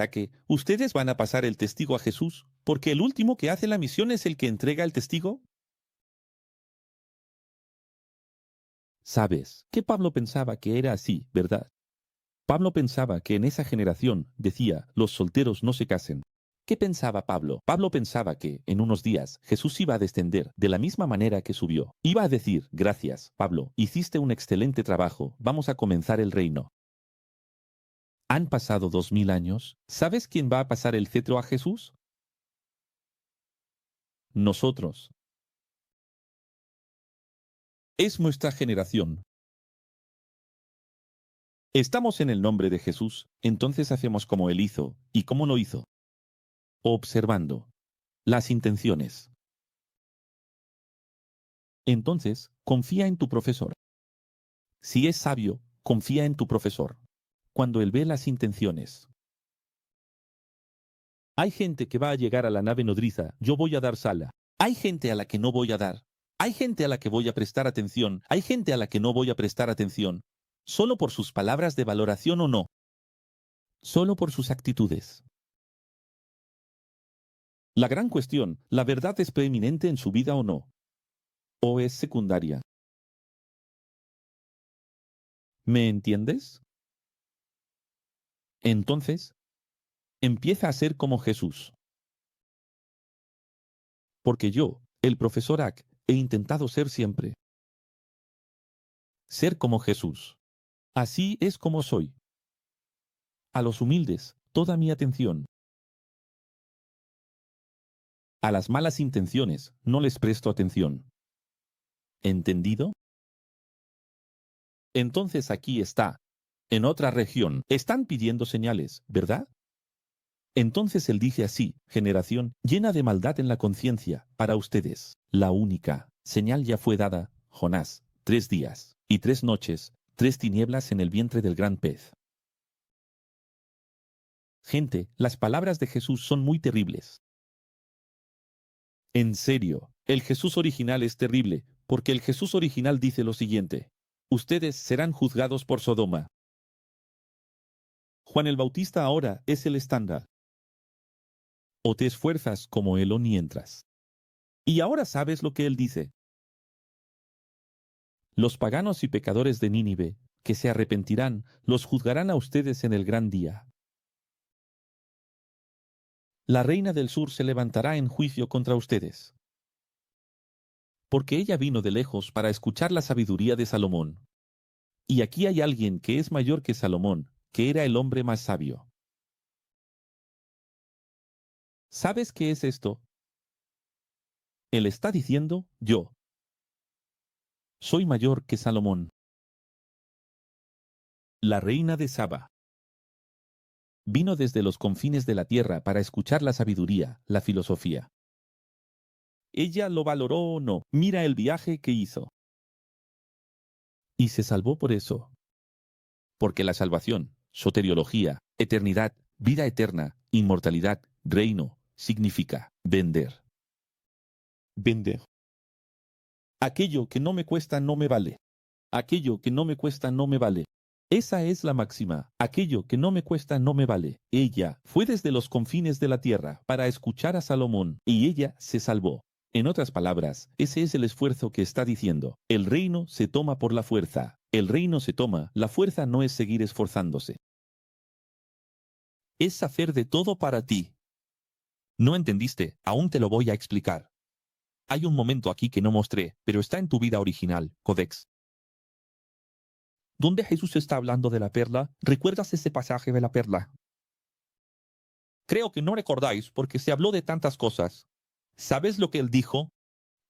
[SPEAKER 1] ustedes van a pasar el testigo a Jesús, porque el último que hace la misión es el que entrega el testigo? Sabes que Pablo pensaba que era así, ¿verdad? Pablo pensaba que en esa generación, decía, los solteros no se casen. ¿Qué pensaba Pablo? Pablo pensaba que, en unos días, Jesús iba a descender de la misma manera que subió. Iba a decir, gracias, Pablo, hiciste un excelente trabajo, vamos a comenzar el reino. Han pasado 2000 años. ¿Sabes quién va a pasar el cetro a Jesús? Nosotros. Es nuestra generación. Estamos en el nombre de Jesús, entonces hacemos como Él hizo. ¿Y cómo lo hizo? Observando las intenciones. Entonces, confía en tu profesor. Si es sabio, confía en tu profesor. Cuando él ve las intenciones. Hay gente que va a llegar a la nave nodriza, yo voy a dar sala. Hay gente a la que no voy a dar. Hay gente a la que voy a prestar atención. Hay gente a la que no voy a prestar atención. Solo por sus palabras de valoración o no. Solo por sus actitudes. La gran cuestión, ¿la verdad es preeminente en su vida o no? ¿O es secundaria? ¿Me entiendes? Entonces, empieza a ser como Jesús. Porque yo, el profesor Ack, he intentado ser siempre. Ser como Jesús. Así es como soy. A los humildes, toda mi atención. A las malas intenciones, no les presto atención. ¿Entendido? Entonces aquí está. En otra región, están pidiendo señales, ¿verdad? Entonces él dice así, generación llena de maldad en la conciencia, para ustedes, la única señal ya fue dada, Jonás, 3 días y 3 noches, 3 tinieblas en el vientre del gran pez. Gente, las palabras de Jesús son muy terribles. En serio, el Jesús original es terrible, porque el Jesús original dice lo siguiente: ustedes serán juzgados por Sodoma. Juan el Bautista ahora es el estándar. O te esfuerzas como él o ni entras. Y ahora sabes lo que él dice. Los paganos y pecadores de Nínive, que se arrepentirán, los juzgarán a ustedes en el gran día. La reina del sur se levantará en juicio contra ustedes. Porque ella vino de lejos para escuchar la sabiduría de Salomón. Y aquí hay alguien que es mayor que Salomón, que era el hombre más sabio. ¿Sabes qué es esto? Él está diciendo, yo soy mayor que Salomón. La reina de Saba vino desde los confines de la tierra para escuchar la sabiduría, la filosofía. Ella lo valoró o no, mira el viaje que hizo. Y se salvó por eso. Porque la salvación, soteriología, eternidad, vida eterna, inmortalidad, reino, significa vender. Vender. Aquello que no me cuesta no me vale. Aquello que no me cuesta no me vale. Esa es la máxima. Aquello que no me cuesta no me vale. Ella fue desde los confines de la tierra para escuchar a Salomón, y ella se salvó. En otras palabras, ese es el esfuerzo que está diciendo. El reino se toma por la fuerza. El reino se toma. La fuerza no es seguir esforzándose. Es hacer de todo para ti. No entendiste, aún te lo voy a explicar. Hay un momento aquí que no mostré, pero está en tu vida original, Codex. ¿Dónde Jesús está hablando de la perla? ¿Recuerdas ese pasaje de la perla? Creo que no recordáis porque se habló de tantas cosas. ¿Sabes lo que él dijo?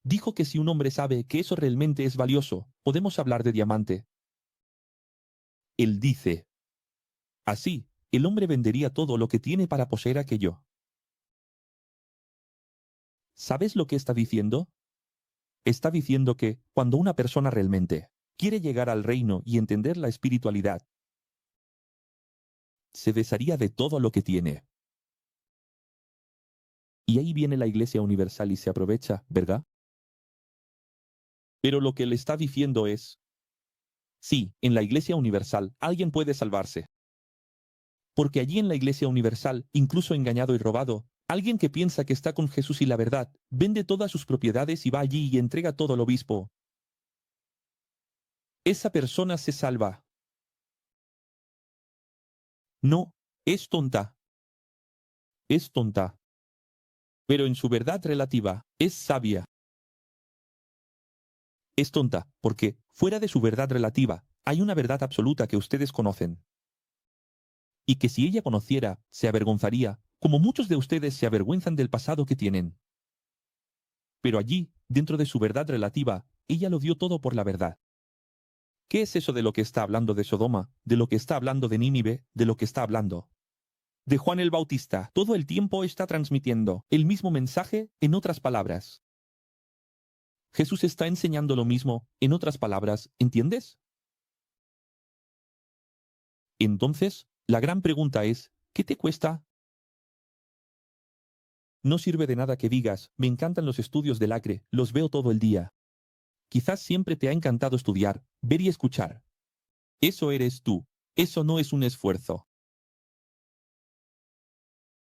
[SPEAKER 1] Dijo que si un hombre sabe que eso realmente es valioso, podemos hablar de diamante. Él dice, así, el hombre vendería todo lo que tiene para poseer aquello. ¿Sabes lo que está diciendo? Está diciendo que, cuando una persona realmente quiere llegar al reino y entender la espiritualidad, se desharía de todo lo que tiene. Y ahí viene la Iglesia Universal y se aprovecha, ¿verdad? Pero lo que le está diciendo es, sí, en la Iglesia Universal alguien puede salvarse. Porque allí en la Iglesia Universal, incluso engañado y robado, alguien que piensa que está con Jesús y la verdad, vende todas sus propiedades y va allí y entrega todo al obispo. Esa persona se salva. No, es tonta. Es tonta. Pero en su verdad relativa, es sabia. Es tonta, porque, fuera de su verdad relativa, hay una verdad absoluta que ustedes conocen. Y que si ella conociera, se avergonzaría, como muchos de ustedes se avergüenzan del pasado que tienen. Pero allí, dentro de su verdad relativa, ella lo dio todo por la verdad. ¿Qué es eso de lo que está hablando de Sodoma, de lo que está hablando de Nínive, de lo que está hablando de Juan el Bautista? Todo el tiempo está transmitiendo el mismo mensaje en otras palabras. Jesús está enseñando lo mismo en otras palabras, ¿entiendes? Entonces, la gran pregunta es, ¿qué te cuesta? No sirve de nada que digas, me encantan los estudios del Acre, los veo todo el día. Quizás siempre te ha encantado estudiar, ver y escuchar. Eso eres tú. Eso no es un esfuerzo.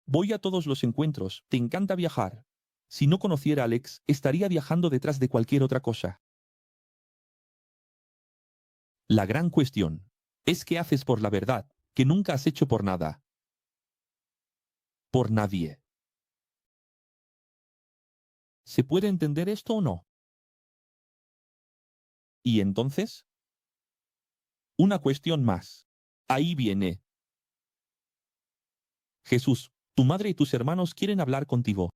[SPEAKER 1] Voy a todos los encuentros, te encanta viajar. Si no conociera a Alex, estaría viajando detrás de cualquier otra cosa. La gran cuestión es qué haces por la verdad, que nunca has hecho por nada. Por nadie. ¿Se puede entender esto o no? ¿Y entonces? Una cuestión más. Ahí viene. Jesús, tu madre y tus hermanos quieren hablar contigo.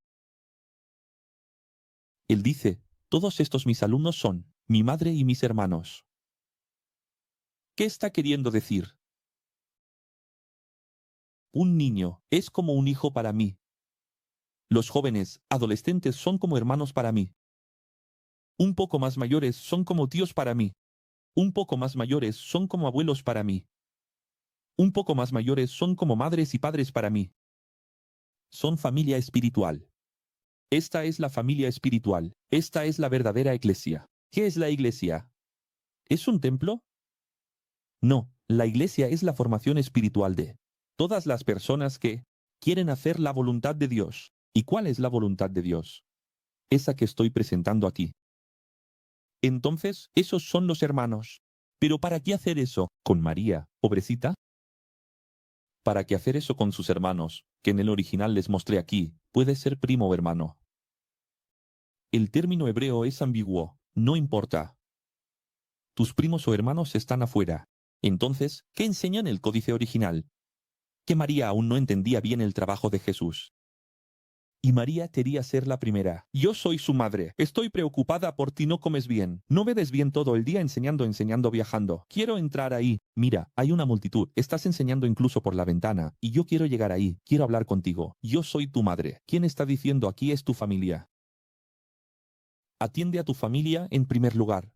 [SPEAKER 1] Él dice, todos estos mis alumnos son mi madre y mis hermanos. ¿Qué está queriendo decir? Un niño es como un hijo para mí. Los jóvenes, adolescentes son como hermanos para mí. Un poco más mayores son como tíos para mí. Un poco más mayores son como abuelos para mí. Un poco más mayores son como madres y padres para mí. Son familia espiritual. Esta es la familia espiritual. Esta es la verdadera iglesia. ¿Qué es la iglesia? ¿Es un templo? No, la iglesia es la formación espiritual de todas las personas que quieren hacer la voluntad de Dios. ¿Y cuál es la voluntad de Dios? Esa que estoy presentando aquí. Entonces, esos son los hermanos. ¿Pero para qué hacer eso con María, pobrecita? ¿Para qué hacer eso con sus hermanos, que en el original les mostré aquí, puede ser primo o hermano? El término hebreo es ambiguo, no importa. Tus primos o hermanos están afuera. Entonces, ¿qué enseña en el códice original? Que María aún no entendía bien el trabajo de Jesús. Y María quería ser la primera. Yo soy su madre. Estoy preocupada por ti, no comes bien. No bebes bien todo el día enseñando, viajando. Quiero entrar ahí. Mira, hay una multitud. Estás enseñando incluso por la ventana. Y yo quiero llegar ahí. Quiero hablar contigo. Yo soy tu madre. ¿Quién está diciendo aquí es tu familia? Atiende a tu familia en primer lugar.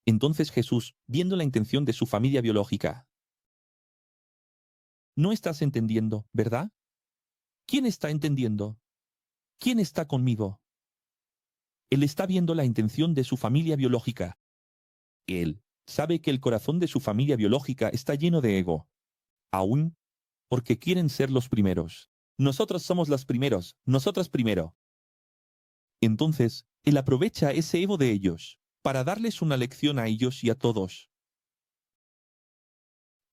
[SPEAKER 1] Entonces Jesús, viendo la intención de su familia biológica. No estás entendiendo, ¿verdad? ¿Quién está entendiendo? ¿Quién está conmigo? Él está viendo la intención de su familia biológica. Él sabe que el corazón de su familia biológica está lleno de ego. Aún porque quieren ser los primeros. Nosotros somos los primeros, nosotros primero. Entonces, él aprovecha ese ego de ellos para darles una lección a ellos y a todos.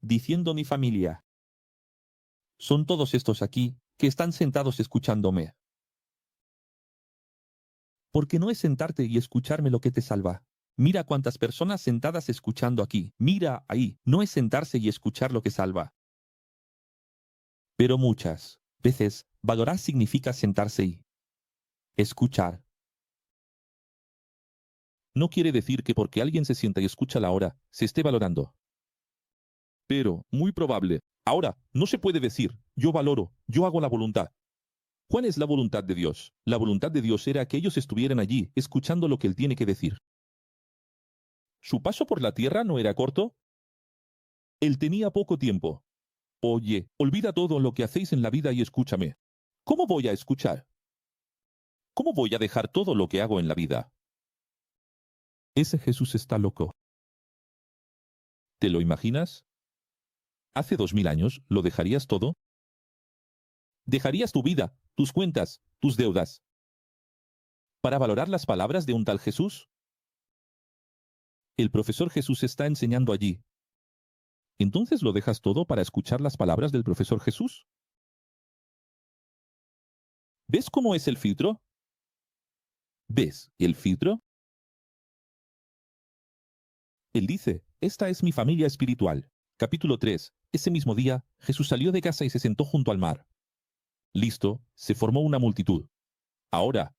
[SPEAKER 1] Diciendo mi familia. Son todos estos aquí que están sentados escuchándome. Porque no es sentarte y escucharme lo que te salva. Mira cuántas personas sentadas escuchando aquí. Mira ahí. No es sentarse y escuchar lo que salva. Pero muchas veces, valorar significa sentarse y escuchar. No quiere decir que porque alguien se sienta y escucha la hora, se esté valorando. Pero, muy probable, ahora no se puede decir, yo valoro, yo hago la voluntad. ¿Cuál es la voluntad de Dios? La voluntad de Dios era que ellos estuvieran allí, escuchando lo que Él tiene que decir. ¿Su paso por la tierra no era corto? Él tenía poco tiempo. Oye, olvida todo lo que hacéis en la vida y escúchame. ¿Cómo voy a escuchar? ¿Cómo voy a dejar todo lo que hago en la vida? Ese Jesús está loco. ¿Te lo imaginas? ¿Hace 2000 años lo dejarías todo? ¿Dejarías tu vida, tus cuentas, tus deudas, para valorar las palabras de un tal Jesús? El profesor Jesús está enseñando allí. ¿Entonces lo dejas todo para escuchar las palabras del profesor Jesús? ¿Ves cómo es el filtro? ¿Ves el filtro? Él dice, esta es mi familia espiritual. Capítulo 3. Ese mismo día, Jesús salió de casa y se sentó junto al mar. Listo, se formó una multitud. Ahora,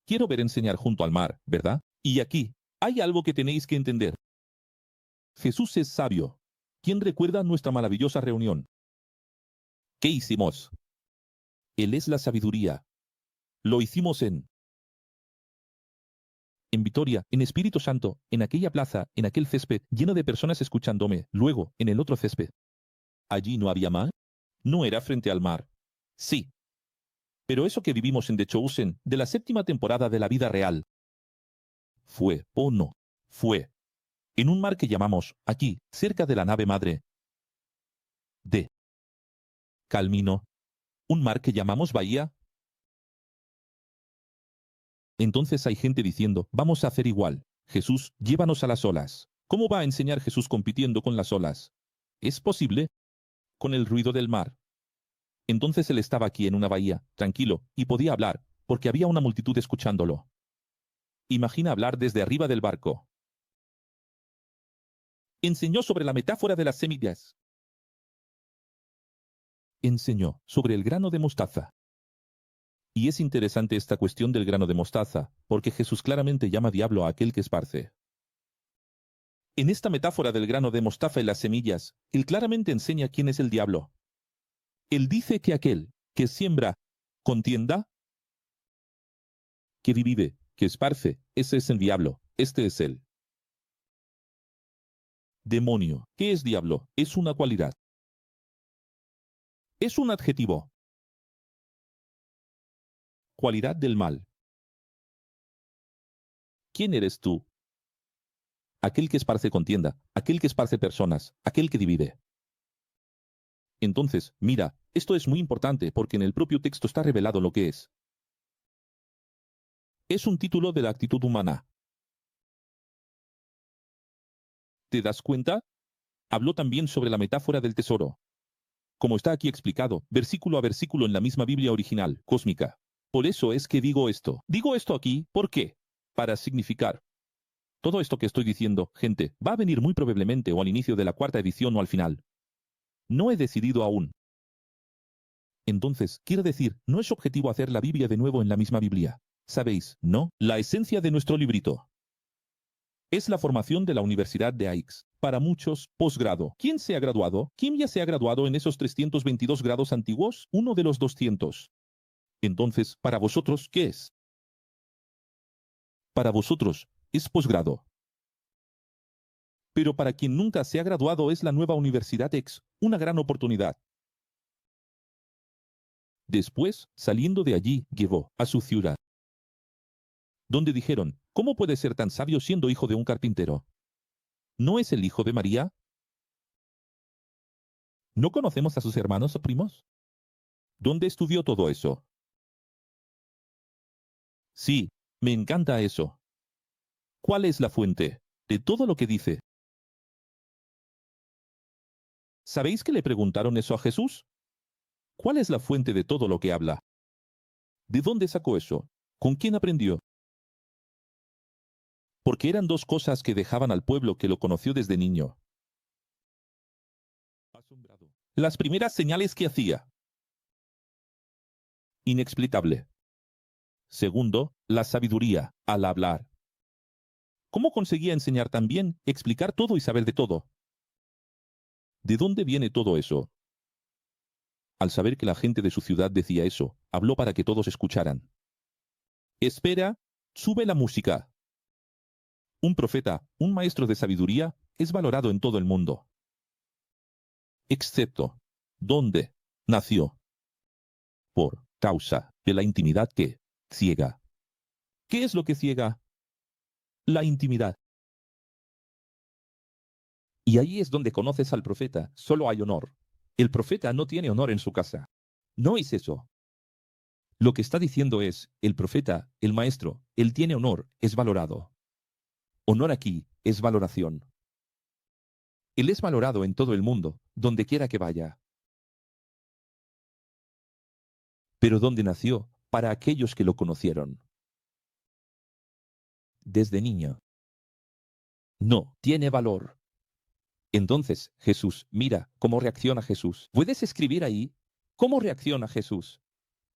[SPEAKER 1] quiero ver enseñar junto al mar, ¿verdad? Y aquí, hay algo que tenéis que entender. Jesús es sabio. ¿Quién recuerda nuestra maravillosa reunión? ¿Qué hicimos? Él es la sabiduría. Lo hicimos en Vitoria, en Espíritu Santo, en aquella plaza, en aquel césped, lleno de personas escuchándome, luego, en el otro césped. ¿Allí no había mar? ¿No era frente al mar? Sí. Pero eso que vivimos en The Chosen, de la 7ª temporada de la vida real, fue, oh no, fue, en un mar que llamamos, aquí, cerca de la nave madre, de Calmino, un mar que llamamos Bahía. Entonces hay gente diciendo, vamos a hacer igual. Jesús, llévanos a las olas. ¿Cómo va a enseñar Jesús compitiendo con las olas? ¿Es posible? Con el ruido del mar. Entonces él estaba aquí en una bahía, tranquilo, y podía hablar, porque había una multitud escuchándolo. Imagina hablar desde arriba del barco. Enseñó sobre la metáfora de las semillas. Enseñó sobre el grano de mostaza. Y es interesante esta cuestión del grano de mostaza, porque Jesús claramente llama diablo a aquel que esparce. En esta metáfora del grano de mostaza y las semillas, él claramente enseña quién es el diablo. Él dice que aquel que siembra contienda, que divide, que esparce, ese es el diablo, este es él. Demonio. ¿Qué es diablo? Es una cualidad. Es un adjetivo. Cualidad del mal. ¿Quién eres tú? Aquel que esparce contienda, aquel que esparce personas, aquel que divide. Entonces, mira, esto es muy importante porque en el propio texto está revelado lo que es. Es un título de la actitud humana. ¿Te das cuenta? Habló también sobre la metáfora del tesoro. Como está aquí explicado, versículo a versículo en la misma Biblia original, cósmica. Por eso es que digo esto. Digo esto aquí, ¿por qué? Para significar. Todo esto que estoy diciendo, gente, va a venir muy probablemente o al inicio de la cuarta edición o al final. No he decidido aún. Entonces, quiero decir, no es objetivo hacer la Biblia de nuevo en la misma Biblia. ¿Sabéis? No, la esencia de nuestro librito es la formación de la Universidad de Aix. Para muchos, posgrado. ¿Quién se ha graduado? ¿Quién ya se ha graduado en esos 322 grados antiguos? Uno de los 200. Entonces, para vosotros, ¿qué es? Para vosotros, es posgrado. Pero para quien nunca se ha graduado es la nueva Universidad Aix, una gran oportunidad. Después, saliendo de allí, llevó a su ciudad, donde dijeron, ¿cómo puede ser tan sabio siendo hijo de un carpintero? ¿No es el hijo de María? ¿No conocemos a sus hermanos o primos? ¿Dónde estudió todo eso? Sí, me encanta eso. ¿Cuál es la fuente de todo lo que dice? ¿Sabéis que le preguntaron eso a Jesús? ¿Cuál es la fuente de todo lo que habla? ¿De dónde sacó eso? ¿Con quién aprendió? Porque eran dos cosas que dejaban al pueblo que lo conoció desde niño. Asombrado. Las primeras señales que hacía. Inexplicable. Segundo, la sabiduría, al hablar. ¿Cómo conseguía enseñar tan bien, explicar todo y saber de todo? ¿De dónde viene todo eso? Al saber que la gente de su ciudad decía eso, habló para que todos escucharan. Espera, sube la música. Un profeta, un maestro de sabiduría, es valorado en todo el mundo. Excepto, ¿dónde nació? Por causa de la intimidad que ciega. ¿Qué es lo que ciega? La intimidad. Y ahí es donde conoces al profeta. Solo hay honor. El profeta no tiene honor en su casa. No es eso. Lo que está diciendo es, el profeta, el maestro, él tiene honor, es valorado. Honor aquí es valoración. Él es valorado en todo el mundo, donde quiera que vaya. Pero ¿dónde nació? Para aquellos que lo conocieron. Desde niño. No, tiene valor. Entonces, Jesús, mira cómo reacciona Jesús. ¿Puedes escribir ahí? ¿Cómo reacciona Jesús?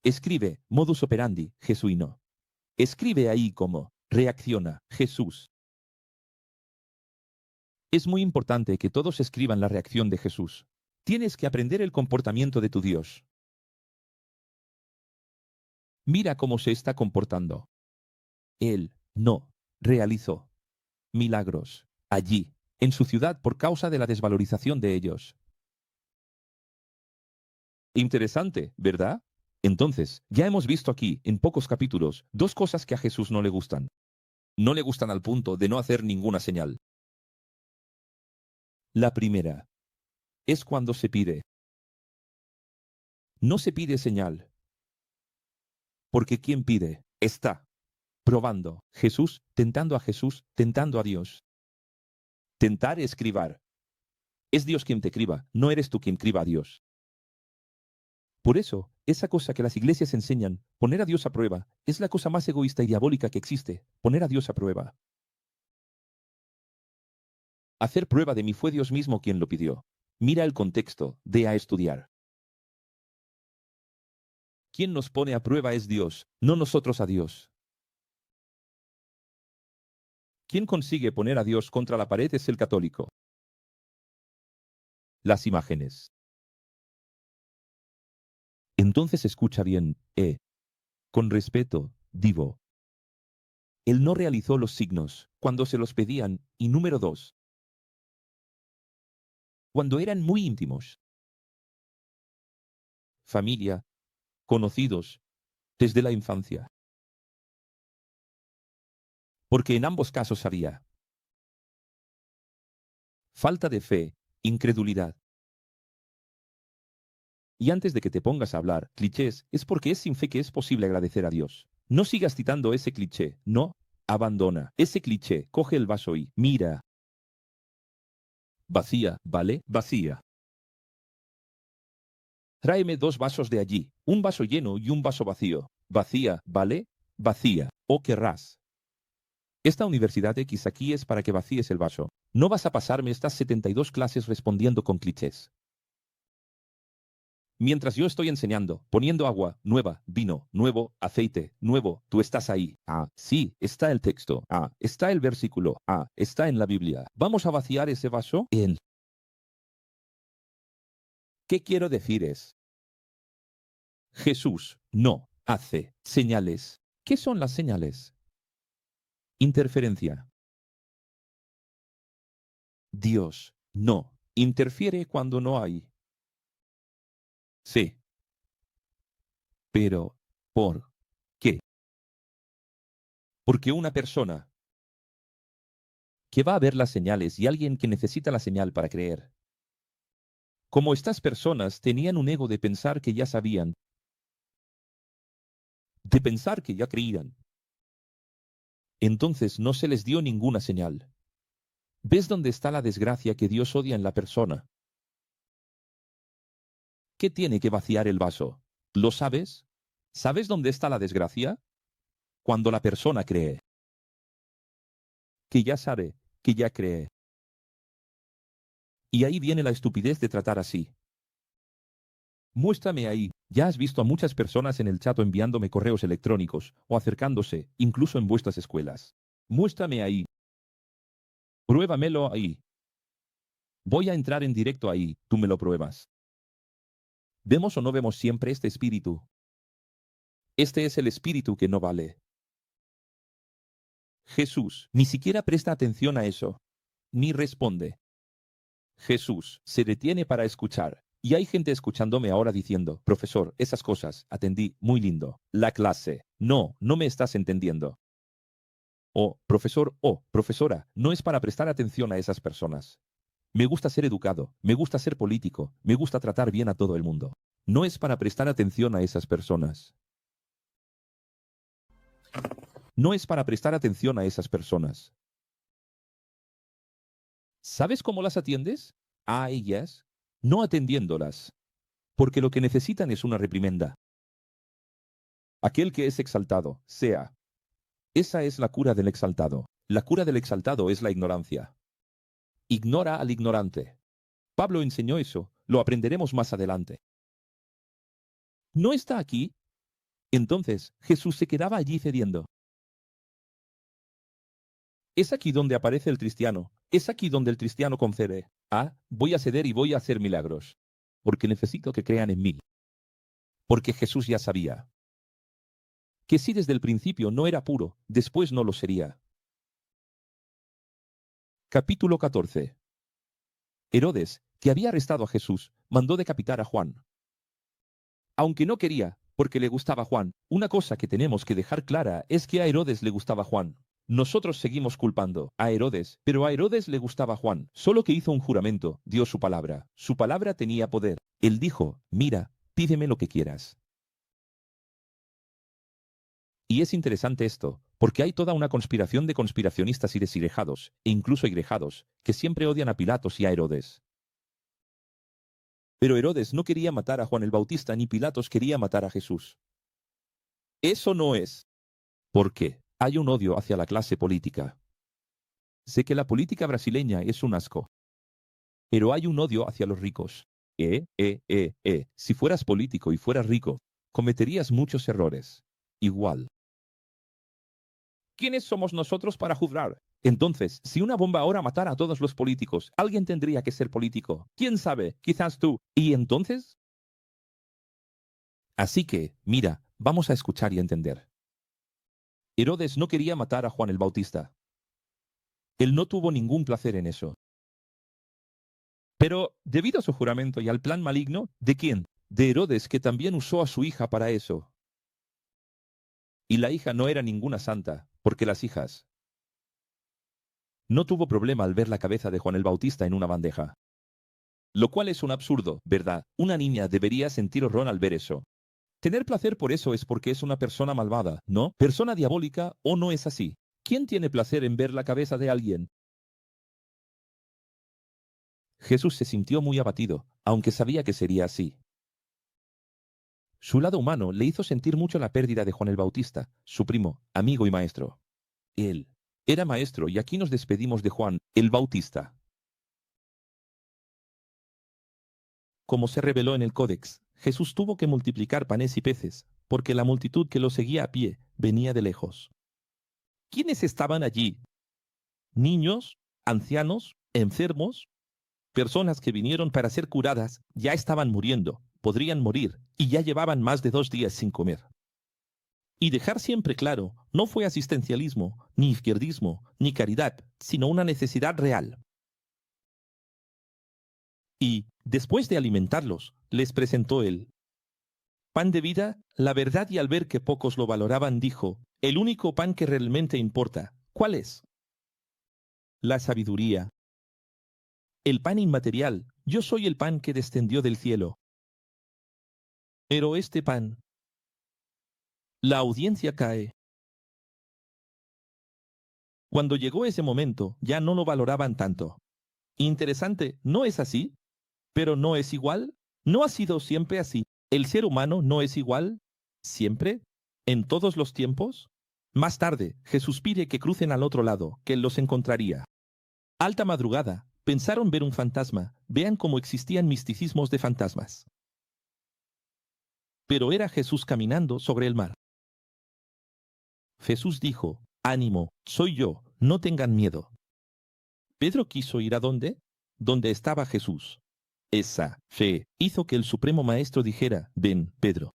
[SPEAKER 1] Escribe modus operandi jesuino. Escribe ahí cómo reacciona Jesús. Es muy importante que todos escriban la reacción de Jesús. Tienes que aprender el comportamiento de tu Dios. Mira cómo se está comportando. Él no realizó milagros allí, en su ciudad, por causa de la desvalorización de ellos. Interesante, ¿verdad? Entonces, ya hemos visto aquí, en pocos capítulos, dos cosas que a Jesús no le gustan. No le gustan al punto de no hacer ninguna señal. La primera es cuando se pide. No se pide señal. Porque quien pide está probando. Jesús, tentando a Dios. Tentar es cribar. Es Dios quien te criba, no eres tú quien criba a Dios. Por eso, esa cosa que las iglesias enseñan, poner a Dios a prueba, es la cosa más egoísta y diabólica que existe, poner a Dios a prueba. Hacer prueba de mí fue Dios mismo quien lo pidió. Mira el contexto, de a estudiar. Quien nos pone a prueba es Dios, no nosotros a Dios. Quien consigue poner a Dios contra la pared es el católico. Las imágenes. Entonces escucha bien, con respeto, digo. Él no realizó los signos cuando se los pedían, y número 2. Cuando eran muy íntimos. Familia, conocidos, desde la infancia. Porque en ambos casos había falta de fe, incredulidad. Y antes de que te pongas a hablar clichés, es porque es sin fe que es posible agradecer a Dios. No sigas citando ese cliché, no, abandona ese cliché, coge el vaso y mira. Vacía, ¿vale? Vacía. Tráeme 2 vasos de allí, un vaso lleno y un vaso vacío. Vacía, ¿vale? Vacía. ¿O querrás? Esta Universidad X aquí es para que vacíes el vaso. No vas a pasarme estas 72 clases respondiendo con clichés. Mientras yo estoy enseñando, poniendo agua, nueva, vino, nuevo, aceite, nuevo, tú estás ahí. Ah, sí, está el texto. Ah, está el versículo. Ah, está en la Biblia. ¿Vamos a vaciar ese vaso? ¿Qué quiero decir es? Jesús no hace señales. ¿Qué son las señales? Interferencia. Dios no interfiere cuando no hay. Sí. Pero, ¿por qué? Porque una persona que va a ver las señales y alguien que necesita la señal para creer. Como estas personas tenían un ego de pensar que ya sabían, de pensar que ya creían, entonces no se les dio ninguna señal. ¿Ves dónde está la desgracia que Dios odia en la persona? ¿Qué tiene que vaciar el vaso? ¿Lo sabes? ¿Sabes dónde está la desgracia? Cuando la persona cree. Que ya sabe, que ya cree. Y ahí viene la estupidez de tratar así. Muéstrame ahí. Ya has visto a muchas personas en el chat enviándome correos electrónicos o acercándose, incluso en vuestras escuelas. Muéstrame ahí. Pruébamelo ahí. Voy a entrar en directo ahí, tú me lo pruebas. ¿Vemos o no vemos siempre este espíritu? Este es el espíritu que no vale. Jesús ni siquiera presta atención a eso, ni responde. Jesús se detiene para escuchar. Y hay gente escuchándome ahora diciendo, profesor, esas cosas, atendí, muy lindo. La clase. No, no me estás entendiendo. O, profesor, o, profesora, no es para prestar atención a esas personas. Me gusta ser educado, me gusta ser político, me gusta tratar bien a todo el mundo. No es para prestar atención a esas personas. No es para prestar atención a esas personas. ¿Sabes cómo las atiendes? A ellas, no atendiéndolas, porque lo que necesitan es una reprimenda. Aquel que es exaltado, sea. Esa es la cura del exaltado. La cura del exaltado es la ignorancia. Ignora al ignorante. Pablo enseñó eso, lo aprenderemos más adelante. ¿No está aquí? Entonces, Jesús se quedaba allí cediendo. Es aquí donde aparece el cristiano. Es aquí donde el cristiano concede. Ah, voy a ceder y voy a hacer milagros. Porque necesito que crean en mí. Porque Jesús ya sabía que si desde el principio no era puro, después no lo sería. Capítulo 14. Herodes, que había arrestado a Jesús, mandó decapitar a Juan. Aunque no quería, porque le gustaba Juan, una cosa que tenemos que dejar clara es que a Herodes le gustaba Juan. Nosotros seguimos culpando a Herodes, pero a Herodes le gustaba Juan, solo que hizo un juramento, dio su palabra. Su palabra tenía poder. Él dijo, mira, pídeme lo que quieras. Y es interesante esto, Porque hay toda una conspiración de conspiracionistas y deshirejados, e incluso egrejados, que siempre odian a Pilatos y a Herodes. Pero Herodes no quería matar a Juan el Bautista, ni Pilatos quería matar a Jesús. Eso no es. ¿Por qué? Hay un odio hacia la clase política. Sé que la política brasileña es un asco. Pero hay un odio hacia los ricos. Si fueras político y fueras rico, cometerías muchos errores. Igual. ¿Quiénes somos nosotros para juzgar? Entonces, si una bomba ahora matara a todos los políticos, alguien tendría que ser político. ¿Quién sabe? Quizás tú. ¿Y entonces? Así que, mira, vamos a escuchar y entender. Herodes no quería matar a Juan el Bautista. Él no tuvo ningún placer en eso. Pero, debido a su juramento y al plan maligno, ¿de quién? De Herodes, que también usó a su hija para eso. Y la hija no era ninguna santa, porque las hijas. No tuvo problema al ver la cabeza de Juan el Bautista en una bandeja. Lo cual es un absurdo, ¿verdad? Una niña debería sentir horror al ver eso. Tener placer por eso es porque es una persona malvada, ¿no? Persona diabólica, ¿o no es así? ¿Quién tiene placer en ver la cabeza de alguien? Jesús se sintió muy abatido, aunque sabía que sería así. Su lado humano le hizo sentir mucho la pérdida de Juan el Bautista, su primo, amigo y maestro. Él era maestro y aquí nos despedimos de Juan el Bautista. Como se reveló en el Códex, Jesús tuvo que multiplicar panes y peces, porque la multitud que lo seguía a pie venía de lejos. ¿Quiénes estaban allí? Niños, ancianos, enfermos, personas que vinieron para ser curadas, ya estaban muriendo, podrían morir, y ya llevaban más de 2 días sin comer. Y dejar siempre claro, no fue asistencialismo, ni izquierdismo, ni caridad, sino una necesidad real. Y, después de alimentarlos, les presentó el pan de vida, la verdad, y al ver que pocos lo valoraban, dijo, el único pan que realmente importa, ¿cuál es? La sabiduría. El pan inmaterial, yo soy el pan que descendió del cielo. Pero este pan, la audiencia cae. Cuando llegó ese momento, ya no lo valoraban tanto. Interesante, ¿no es así? Pero no es igual. ¿No ha sido siempre así? ¿El ser humano no es igual? ¿Siempre? ¿En todos los tiempos? Más tarde, Jesús pide que crucen al otro lado, que él los encontraría. Alta madrugada, pensaron ver un fantasma. Vean cómo existían misticismos de fantasmas. Pero era Jesús caminando sobre el mar. Jesús dijo, ánimo, soy yo, no tengan miedo. Pedro quiso ir a dónde? Donde estaba Jesús. Esa fe hizo que el Supremo Maestro dijera, ven, Pedro.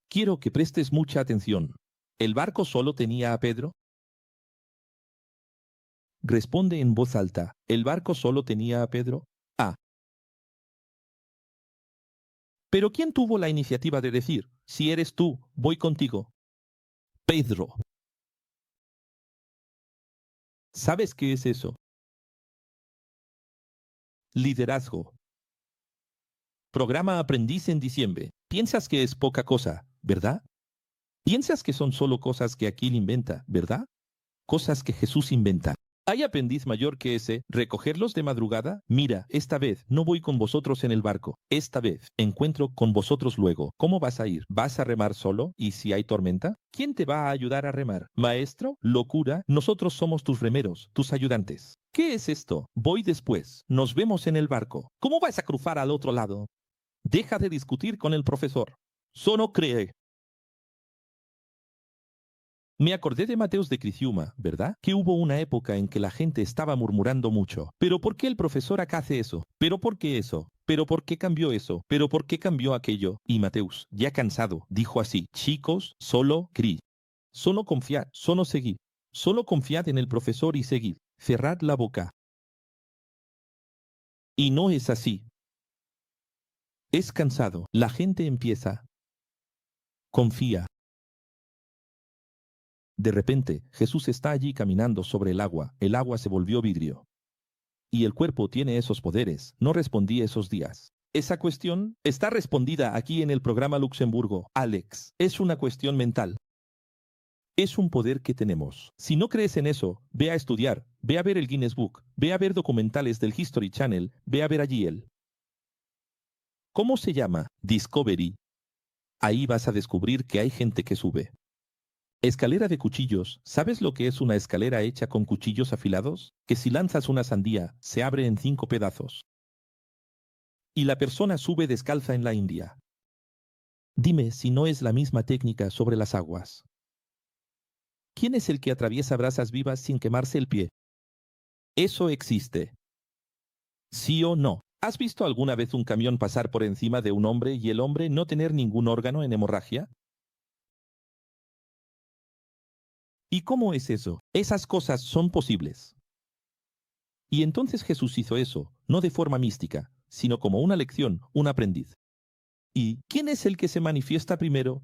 [SPEAKER 1] Quiero que prestes mucha atención. ¿El barco solo tenía a Pedro? Responde en voz alta, ¿el barco solo tenía a Pedro? Ah. Pero ¿quién tuvo la iniciativa de decir, si eres tú, voy contigo? Pedro. ¿Sabes qué es eso? Liderazgo. Programa Aprendiz en diciembre. Piensas que es poca cosa, ¿verdad? Piensas que son solo cosas que Aquil inventa, ¿verdad? Cosas que Jesús inventa. ¿Hay aprendiz mayor que ese? ¿Recogerlos de madrugada? Mira, esta vez no voy con vosotros en el barco. Esta vez encuentro con vosotros luego. ¿Cómo vas a ir? ¿Vas a remar solo? ¿Y si hay tormenta? ¿Quién te va a ayudar a remar? ¿Maestro? ¿Locura? Nosotros somos tus remeros, tus ayudantes. ¿Qué es esto? Voy después. Nos vemos en el barco. ¿Cómo vas a cruzar al otro lado? Deja de discutir con el profesor. Solo cree. Me acordé de Mateus de Criciúma, ¿verdad? Que hubo una época en que la gente estaba murmurando mucho. ¿Pero por qué el profesor acá hace eso? ¿Pero por qué eso? ¿Pero por qué cambió eso? ¿Pero por qué cambió aquello? Y Mateus, ya cansado, dijo así, chicos, solo cri. Solo confiad, solo seguid. Solo confiad en el profesor y seguid. Cerrad la boca. Y no es así. Es cansado. La gente empieza. Confía. De repente, Jesús está allí caminando sobre el agua se volvió vidrio. Y el cuerpo tiene esos poderes, no respondí esos días. Esa cuestión está respondida aquí en el programa Luxemburgo, Alex. Es una cuestión mental. Es un poder que tenemos. Si no crees en eso, ve a estudiar, ve a ver el Guinness Book, ve a ver documentales del History Channel, ve a ver allí él. ¿Cómo se llama? Discovery. Ahí vas a descubrir que hay gente que sube. Escalera de cuchillos. ¿Sabes lo que es una escalera hecha con cuchillos afilados? Que si lanzas una sandía, se abre en 5 pedazos. Y la persona sube descalza en la India. Dime si no es la misma técnica sobre las aguas. ¿Quién es el que atraviesa brasas vivas sin quemarse el pie? Eso existe. ¿Sí o no? ¿Has visto alguna vez un camión pasar por encima de un hombre y el hombre no tener ningún órgano en hemorragia? ¿Y cómo es eso? Esas cosas son posibles. Y entonces Jesús hizo eso, no de forma mística, sino como una lección, un aprendiz. ¿Y quién es el que se manifiesta primero?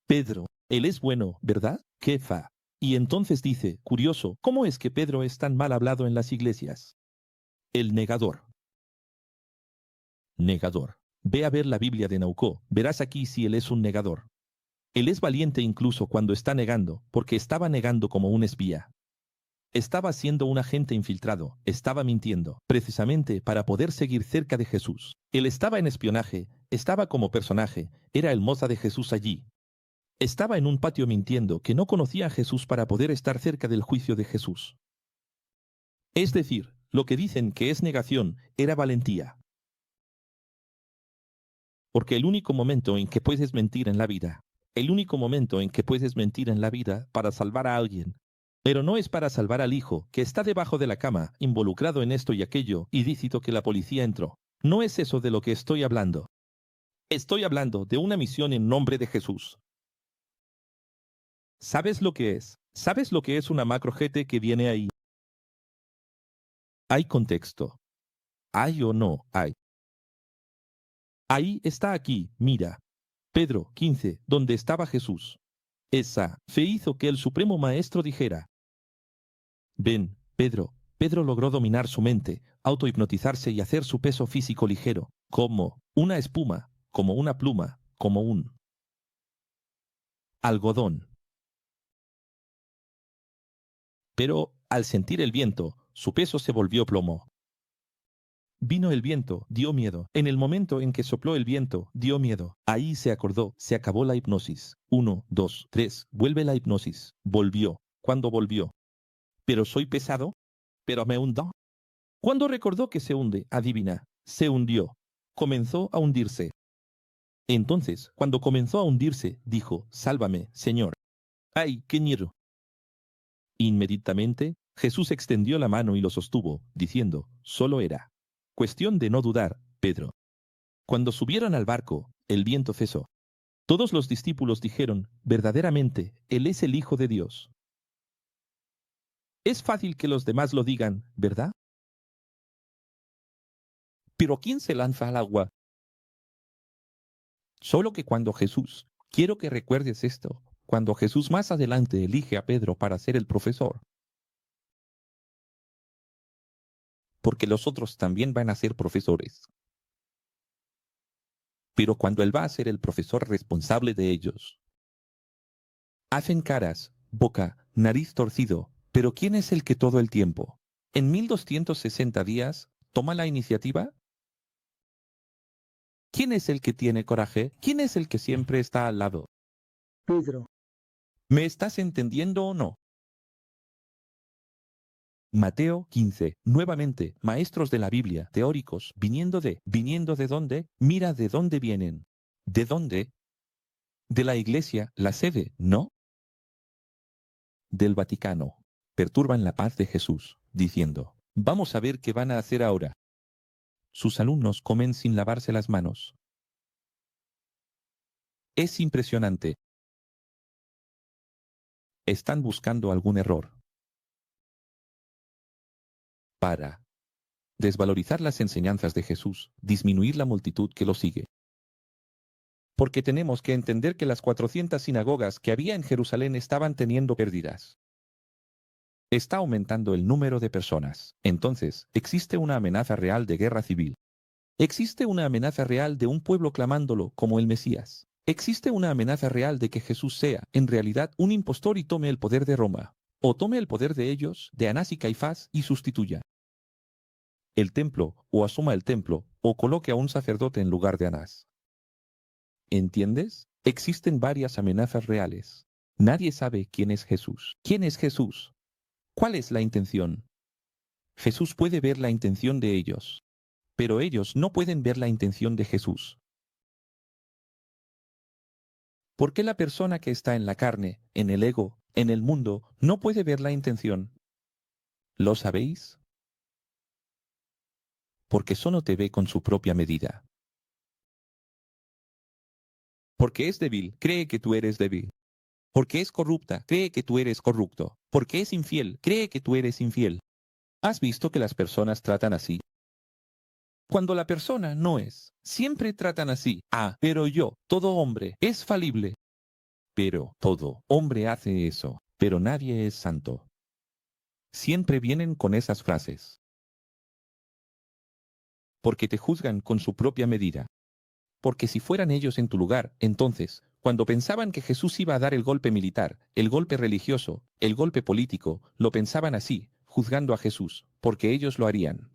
[SPEAKER 1] Pedro. Él es bueno, ¿verdad? Kefa. Y entonces dice, curioso, ¿cómo es que Pedro es tan mal hablado en las iglesias? El negador. Negador. Ve a ver la Biblia de Naucó, verás aquí si él es un negador. Él es valiente incluso cuando está negando, porque estaba negando como un espía. Estaba siendo un agente infiltrado, estaba mintiendo, precisamente para poder seguir cerca de Jesús. Él estaba en espionaje, estaba como personaje, era el moza de Jesús allí. Estaba en un patio mintiendo que no conocía a Jesús para poder estar cerca del juicio de Jesús. Es decir, lo que dicen que es negación era valentía. Porque el único momento en que puedes mentir en la vida, el único momento en que puedes mentir en la vida para salvar a alguien, pero no es para salvar al hijo, que está debajo de la cama, involucrado en esto y aquello, y dícito que la policía entró. No es eso de lo que estoy hablando. Estoy hablando de una misión en nombre de Jesús. ¿Sabes lo que es? ¿Sabes lo que es una macrojete que viene ahí? Hay contexto. ¿Hay o no hay? Ahí está aquí, mira. Pedro 15, donde estaba Jesús. Esa fe hizo que el Supremo Maestro dijera, ven, Pedro. Pedro logró dominar su mente, autohipnotizarse y hacer su peso físico ligero, como una espuma, como una pluma, como un algodón. Pero, al sentir el viento, su peso se volvió plomo. Vino el viento, dio miedo. En el momento en que sopló el viento, dio miedo. Ahí se acordó, se acabó la hipnosis. 1, 2, 3, vuelve la hipnosis. Volvió. ¿Cuándo volvió? ¿Pero soy pesado? ¿Pero me hundo? ¿Cuándo recordó que se hunde? Adivina. Se hundió. Comenzó a hundirse. Entonces, cuando comenzó a hundirse, dijo, sálvame, Señor. ¡Ay, qué miedo! Inmediatamente, Jesús extendió la mano y lo sostuvo, diciendo, solo era cuestión de no dudar, Pedro. Cuando subieron al barco, el viento cesó. Todos los discípulos dijeron, verdaderamente, Él es el Hijo de Dios. Es fácil que los demás lo digan, ¿verdad? Pero ¿quién se lanza al agua? Solo que cuando Jesús, quiero que recuerdes esto, cuando Jesús más adelante elige a Pedro para ser el profesor, porque los otros también van a ser profesores. Pero cuando él va a ser el profesor responsable de ellos, hacen caras, boca, nariz torcido, pero ¿quién es el que todo el tiempo, en 1260 días, toma la iniciativa? ¿Quién es el que tiene coraje? ¿Quién es el que siempre está al lado?
[SPEAKER 2] Pedro.
[SPEAKER 1] ¿Me estás entendiendo o no? Mateo 15. Nuevamente, maestros de la Biblia, teóricos, ¿viniendo de dónde? Mira de dónde vienen. ¿De dónde? De la Iglesia, la sede, ¿no? Del Vaticano. Perturban la paz de Jesús, diciendo, vamos a ver qué van a hacer ahora. Sus alumnos comen sin lavarse las manos. Es impresionante. Están buscando algún error. Para desvalorizar las enseñanzas de Jesús, disminuir la multitud que lo sigue. Porque tenemos que entender que las 400 sinagogas que había en Jerusalén estaban teniendo pérdidas. Está aumentando el número de personas. Entonces, existe una amenaza real de guerra civil. Existe una amenaza real de un pueblo clamándolo como el Mesías. Existe una amenaza real de que Jesús sea, en realidad, un impostor y tome el poder de Roma, o tome el poder de ellos, de Anás y Caifás, y sustituya el templo, o asuma el templo, o coloque a un sacerdote en lugar de Anás. ¿Entiendes? Existen varias amenazas reales. Nadie sabe quién es Jesús. ¿Quién es Jesús? ¿Cuál es la intención? Jesús puede ver la intención de ellos, pero ellos no pueden ver la intención de Jesús. ¿Por qué la persona que está en la carne, en el ego, en el mundo, no puede ver la intención? ¿Lo sabéis? Porque solo te ve con su propia medida. Porque es débil, cree que tú eres débil. Porque es corrupta, cree que tú eres corrupto. Porque es infiel, cree que tú eres infiel. ¿Has visto que las personas tratan así? Cuando la persona no es, siempre tratan así. Ah, pero yo, todo hombre, es falible. Pero todo hombre hace eso, pero nadie es santo. Siempre vienen con esas frases. Porque te juzgan con su propia medida. Porque si fueran ellos en tu lugar, entonces, cuando pensaban que Jesús iba a dar el golpe militar, el golpe religioso, el golpe político, lo pensaban así, juzgando a Jesús, porque ellos lo harían.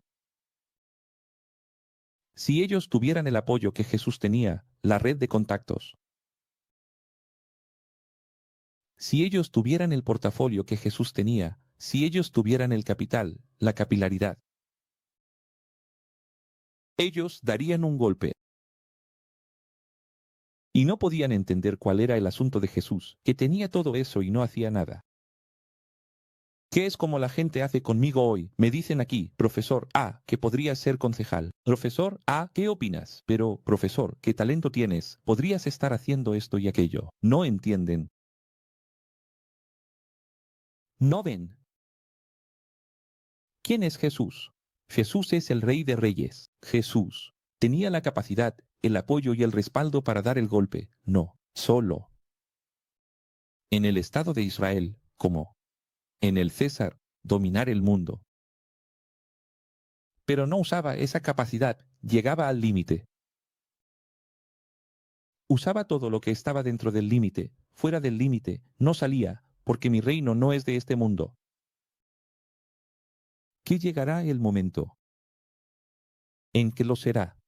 [SPEAKER 1] Si ellos tuvieran el apoyo que Jesús tenía, la red de contactos. Si ellos tuvieran el portafolio que Jesús tenía, si ellos tuvieran el capital, la capilaridad, ellos darían un golpe. Y no podían entender cuál era el asunto de Jesús, que tenía todo eso y no hacía nada. ¿Qué es como la gente hace conmigo hoy? Me dicen aquí, profesor A, que podrías ser concejal. Profesor A, ¿qué opinas? Pero, profesor, ¿qué talento tienes? Podrías estar haciendo esto y aquello. No entienden. No ven. ¿Quién es Jesús? Jesús es el Rey de Reyes. Jesús tenía la capacidad, el apoyo y el respaldo para dar el golpe. No, solo. En el Estado de Israel, como en el César, dominar el mundo. Pero no usaba esa capacidad, llegaba al límite. Usaba todo lo que estaba dentro del límite, fuera del límite, no salía, porque mi reino no es de este mundo. ¿Qué llegará el momento en que lo será?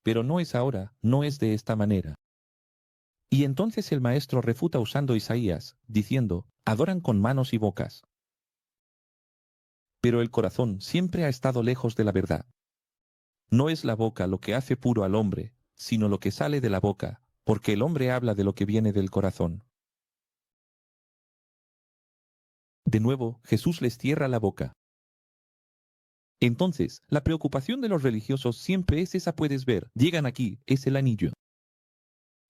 [SPEAKER 1] Pero no es ahora, no es de esta manera. Y entonces el maestro refuta usando Isaías, diciendo, adoran con manos y bocas. Pero el corazón siempre ha estado lejos de la verdad. No es la boca lo que hace puro al hombre, sino lo que sale de la boca, porque el hombre habla de lo que viene del corazón. De nuevo, Jesús les cierra la boca. Entonces, la preocupación de los religiosos siempre es esa, puedes ver, llegan aquí, es el anillo.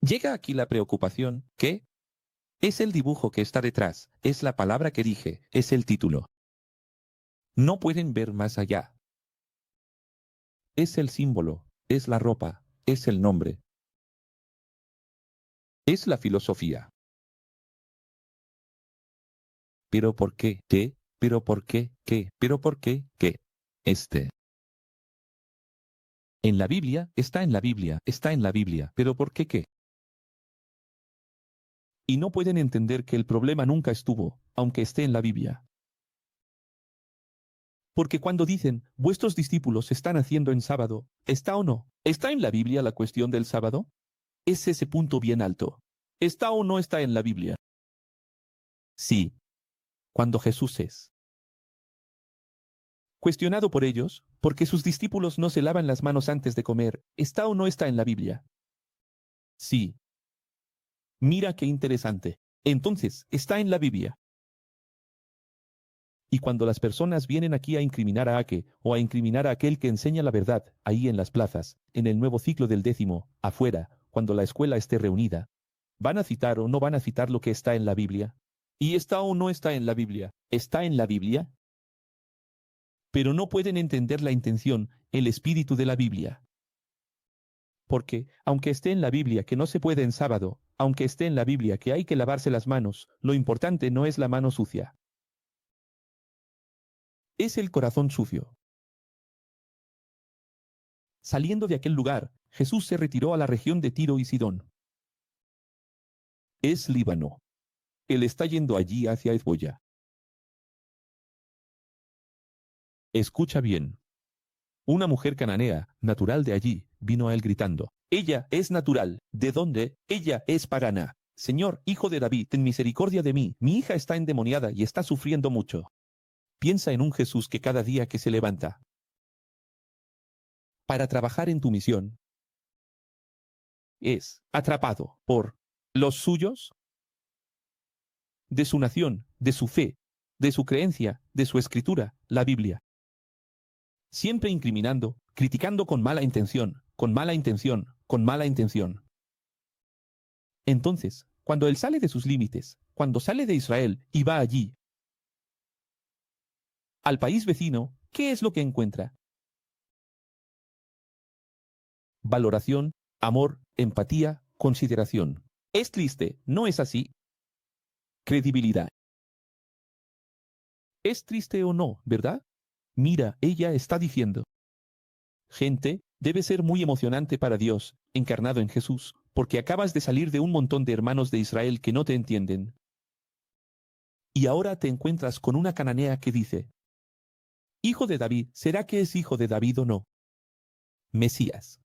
[SPEAKER 1] Llega aquí la preocupación, ¿qué? Es el dibujo que está detrás, es la palabra que dije, es el título. No pueden ver más allá. Es el símbolo, es la ropa, es el nombre. Es la filosofía. ¿Pero por qué? ¿Qué? ¿Pero por qué? ¿Qué? ¿Pero por qué? ¿Qué? En la Biblia, está en la Biblia, está en la Biblia, ¿pero por qué qué? Y no pueden entender que el problema nunca estuvo, aunque esté en la Biblia. Porque cuando dicen, vuestros discípulos están haciendo en sábado, ¿está o no? ¿Está en la Biblia la cuestión del sábado? Es ese punto bien alto. ¿Está o no está en la Biblia? Sí, cuando Jesús es cuestionado por ellos, porque sus discípulos no se lavan las manos antes de comer, ¿está o no está en la Biblia? Sí. Mira qué interesante. Entonces, está en la Biblia. Y cuando las personas vienen aquí a incriminar a Ake o a incriminar a aquel que enseña la verdad, ahí en las plazas, en el nuevo ciclo del 10º, afuera, cuando la escuela esté reunida, ¿van a citar o no van a citar lo que está en la Biblia? ¿Y está o no está en la Biblia? ¿Está en la Biblia? Pero no pueden entender la intención, el espíritu de la Biblia. Porque, aunque esté en la Biblia que no se puede en sábado, aunque esté en la Biblia que hay que lavarse las manos, lo importante no es la mano sucia. Es el corazón sucio. Saliendo de aquel lugar, Jesús se retiró a la región de Tiro y Sidón. Es Líbano. Él está yendo allí hacia Ezboya. Escucha bien. Una mujer cananea, natural de allí, vino a él gritando: ella es natural. ¿De dónde? Ella es pagana. Señor, hijo de David, ten misericordia de mí. Mi hija está endemoniada y está sufriendo mucho. Piensa en un Jesús que cada día que se levanta para trabajar en tu misión es atrapado por los suyos, de su nación, de su fe, de su creencia, de su escritura, la Biblia. Siempre incriminando, criticando con mala intención, con mala intención, con mala intención. Entonces, cuando él sale de sus límites, cuando sale de Israel y va allí, al país vecino, ¿qué es lo que encuentra? Valoración, amor, empatía, consideración. Es triste, ¿no es así? Credibilidad. ¿Es triste o no, verdad? Mira, ella está diciendo: gente, debe ser muy emocionante para Dios, encarnado en Jesús, porque acabas de salir de un montón de hermanos de Israel que no te entienden. Y ahora te encuentras con una cananea que dice: hijo de David, ¿será que es hijo de David o no? Mesías.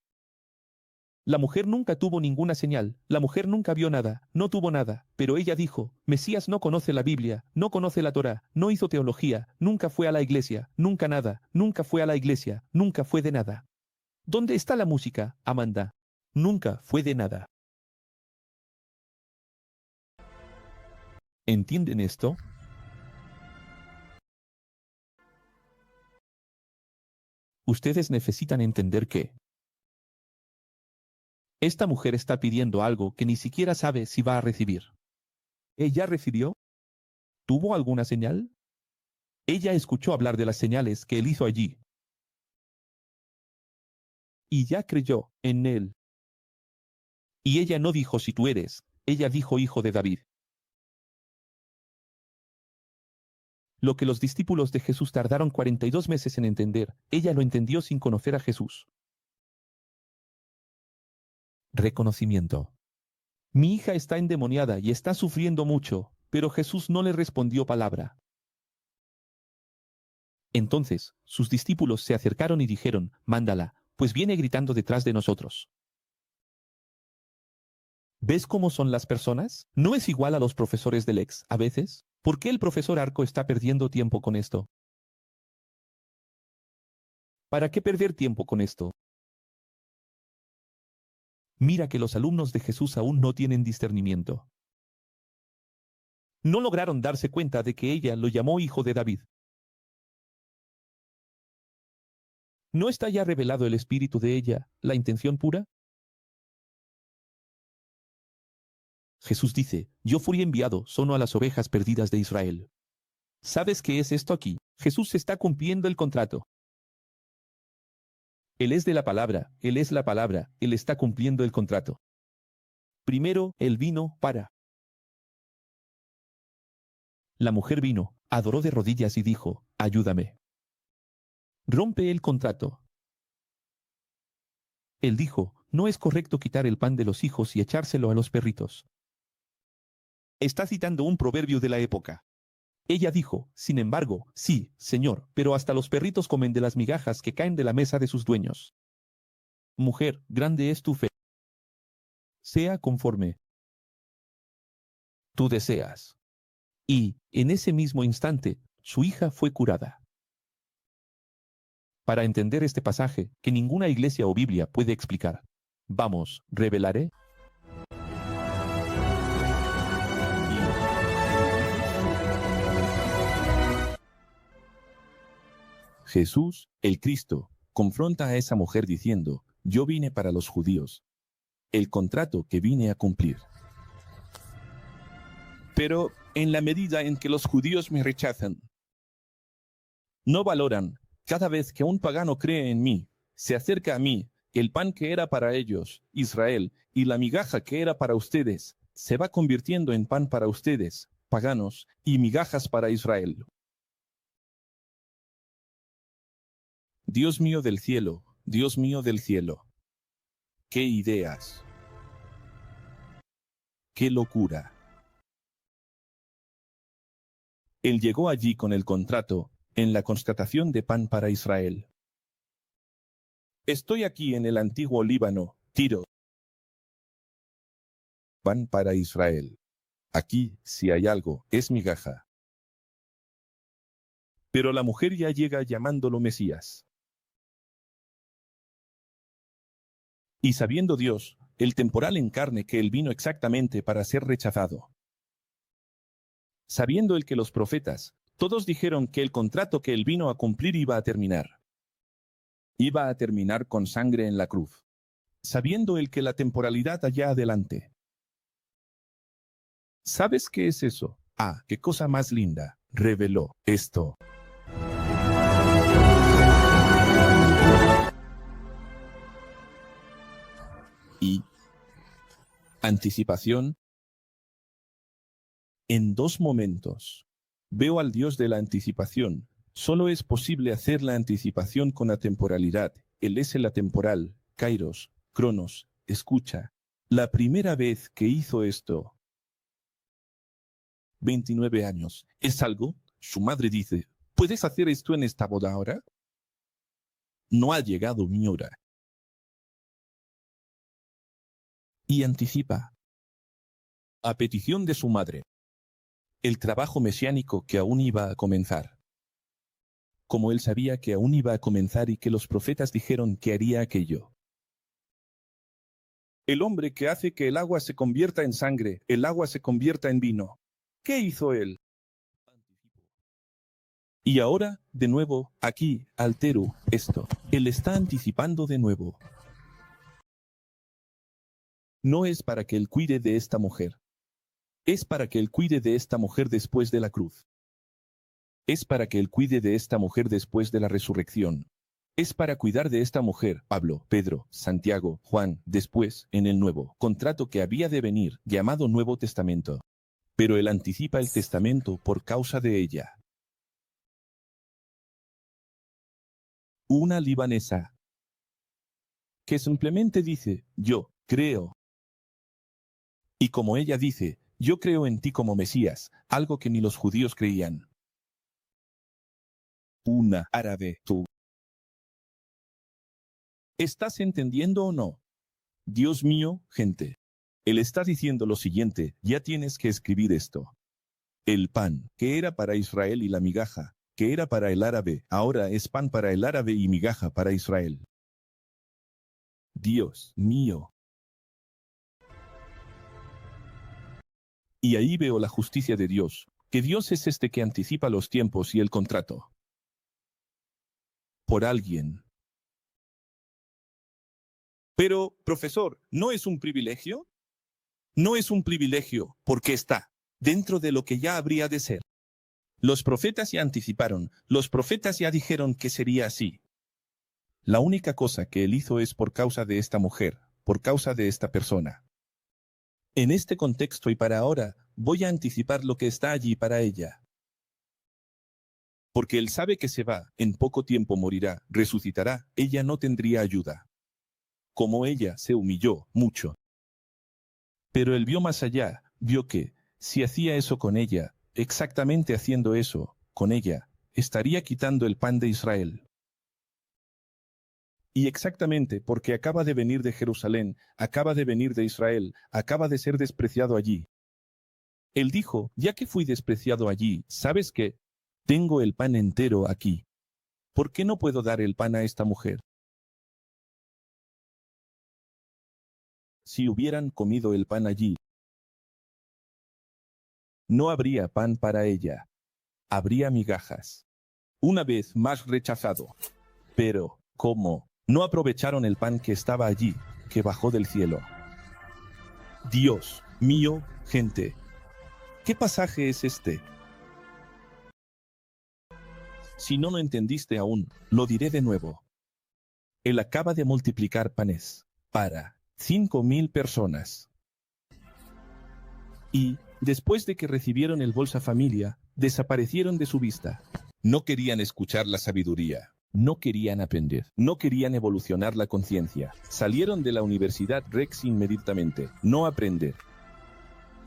[SPEAKER 1] La mujer nunca tuvo ninguna señal, la mujer nunca vio nada, no tuvo nada, pero ella dijo: Mesías no conoce la Biblia, no conoce la Torá, no hizo teología, nunca fue a la iglesia, nunca nada, nunca fue a la iglesia, nunca fue de nada. ¿Dónde está la música, Amanda? Nunca fue de nada. ¿Entienden esto? Ustedes necesitan entender que esta mujer está pidiendo algo que ni siquiera sabe si va a recibir. ¿Ella recibió? ¿Tuvo alguna señal? Ella escuchó hablar de las señales que él hizo allí. Y ya creyó en él. Y ella no dijo si tú eres, ella dijo hijo de David. Lo que los discípulos de Jesús tardaron 42 meses en entender, ella lo entendió sin conocer a Jesús. Reconocimiento. Mi hija está endemoniada y está sufriendo mucho, pero Jesús no le respondió palabra. Entonces, sus discípulos se acercaron y dijeron: mándala, pues viene gritando detrás de nosotros. ¿Ves cómo son las personas? ¿No es igual a los profesores del ex, a veces? ¿Por qué el profesor Arco está perdiendo tiempo con esto? ¿Para qué perder tiempo con esto? Mira que los alumnos de Jesús aún no tienen discernimiento. No lograron darse cuenta de que ella lo llamó hijo de David. ¿No está ya revelado el espíritu de ella, la intención pura? Jesús dice: yo fui enviado solo a las ovejas perdidas de Israel. ¿Sabes qué es esto aquí? Jesús está cumpliendo el contrato. Él es de la palabra, Él es la palabra, Él está cumpliendo el contrato. Primero, Él vino para. La mujer vino, adoró de rodillas y dijo: ayúdame. Rompe el contrato. Él dijo: no es correcto quitar el pan de los hijos y echárselo a los perritos. Está citando un proverbio de la época. Ella dijo: sin embargo, sí, Señor, pero hasta los perritos comen de las migajas que caen de la mesa de sus dueños. Mujer, grande es tu fe. Sea conforme tú deseas. Y, en ese mismo instante, su hija fue curada. Para entender este pasaje, que ninguna iglesia o Biblia puede explicar, vamos, revelaré. Jesús, el Cristo, confronta a esa mujer diciendo: yo vine para los judíos, el contrato que vine a cumplir. Pero en la medida en que los judíos me rechazan, no valoran, cada vez que un pagano cree en mí, se acerca a mí, el pan que era para ellos, Israel, y la migaja que era para ustedes, se va convirtiendo en pan para ustedes, paganos, y migajas para Israel. Dios mío del cielo, Dios mío del cielo. ¿Qué ideas? ¡Qué locura! Él llegó allí con el contrato, en la constatación de pan para Israel. Estoy aquí en el antiguo Líbano, Tiro. Pan para Israel. Aquí, si hay algo, es migaja. Pero la mujer ya llega llamándolo Mesías. Y sabiendo Dios, el temporal en carne, que él vino exactamente para ser rechazado. Sabiendo él que los profetas, todos dijeron que el contrato que él vino a cumplir iba a terminar. Iba a terminar con sangre en la cruz. Sabiendo él que la temporalidad allá adelante. ¿Sabes qué es eso? Ah, qué cosa más linda. Reveló esto. Y anticipación. En dos momentos. Veo al Dios de la anticipación. Solo es posible hacer la anticipación con la temporalidad. Él es el atemporal, Kairos, Cronos, escucha. La primera vez que hizo esto, 29 años, ¿es algo? Su madre dice, ¿puedes hacer esto en esta boda ahora? No ha llegado mi hora. Y anticipa, a petición de su madre, el trabajo mesiánico que aún iba a comenzar. Como él sabía que aún iba a comenzar y que los profetas dijeron que haría aquello. El hombre que hace que el agua se convierta en sangre, el agua se convierta en vino. ¿Qué hizo él? Y ahora, de nuevo, aquí, altero esto. Él está anticipando de nuevo. No es para que él cuide de esta mujer. Es para que él cuide de esta mujer después de la cruz. Es para que él cuide de esta mujer después de la resurrección. Es para cuidar de esta mujer, Pablo, Pedro, Santiago, Juan, después, en el nuevo contrato que había de venir, llamado Nuevo Testamento. Pero él anticipa el testamento por causa de ella. Una libanesa que simplemente dice, yo creo. Y como ella dice, yo creo en ti como Mesías, algo que ni los judíos creían. Una árabe, tú. ¿Estás entendiendo o no? Dios mío, gente. Él está diciendo lo siguiente, ya tienes que escribir esto. El pan, que era para Israel, y la migaja, que era para el árabe, ahora es pan para el árabe y migaja para Israel. Dios mío. Y ahí veo la justicia de Dios, que Dios es este que anticipa los tiempos y el contrato. Por alguien. Pero, profesor, ¿no es un privilegio? No es un privilegio, porque está dentro de lo que ya habría de ser. Los profetas ya anticiparon, los profetas ya dijeron que sería así. La única cosa que él hizo es por causa de esta mujer, por causa de esta persona. En este contexto y para ahora, voy a anticipar lo que está allí para ella. Porque él sabe que se va, en poco tiempo morirá, resucitará, ella no tendría ayuda. Como ella se humilló mucho. Pero él vio más allá, vio que, si hacía eso con ella, exactamente haciendo eso, con ella, estaría quitando el pan de Israel. Y exactamente porque acaba de venir de Jerusalén, acaba de venir de Israel, acaba de ser despreciado allí. Él dijo, ya que fui despreciado allí, ¿sabes qué? Tengo el pan entero aquí. ¿Por qué no puedo dar el pan a esta mujer? Si hubieran comido el pan allí, no habría pan para ella. Habría migajas. Una vez más rechazado. Pero, ¿cómo? No aprovecharon el pan que estaba allí, que bajó del cielo. Dios mío, gente. ¿Qué pasaje es este? Si no lo entendiste aún, lo diré de nuevo. Él acaba de multiplicar panes para 5,000 personas. Y, después de que recibieron el Bolsa Familia, desaparecieron de su vista. No querían escuchar la sabiduría. No querían aprender. No querían evolucionar la conciencia. Salieron de la Universidad Rex inmediatamente. No aprender.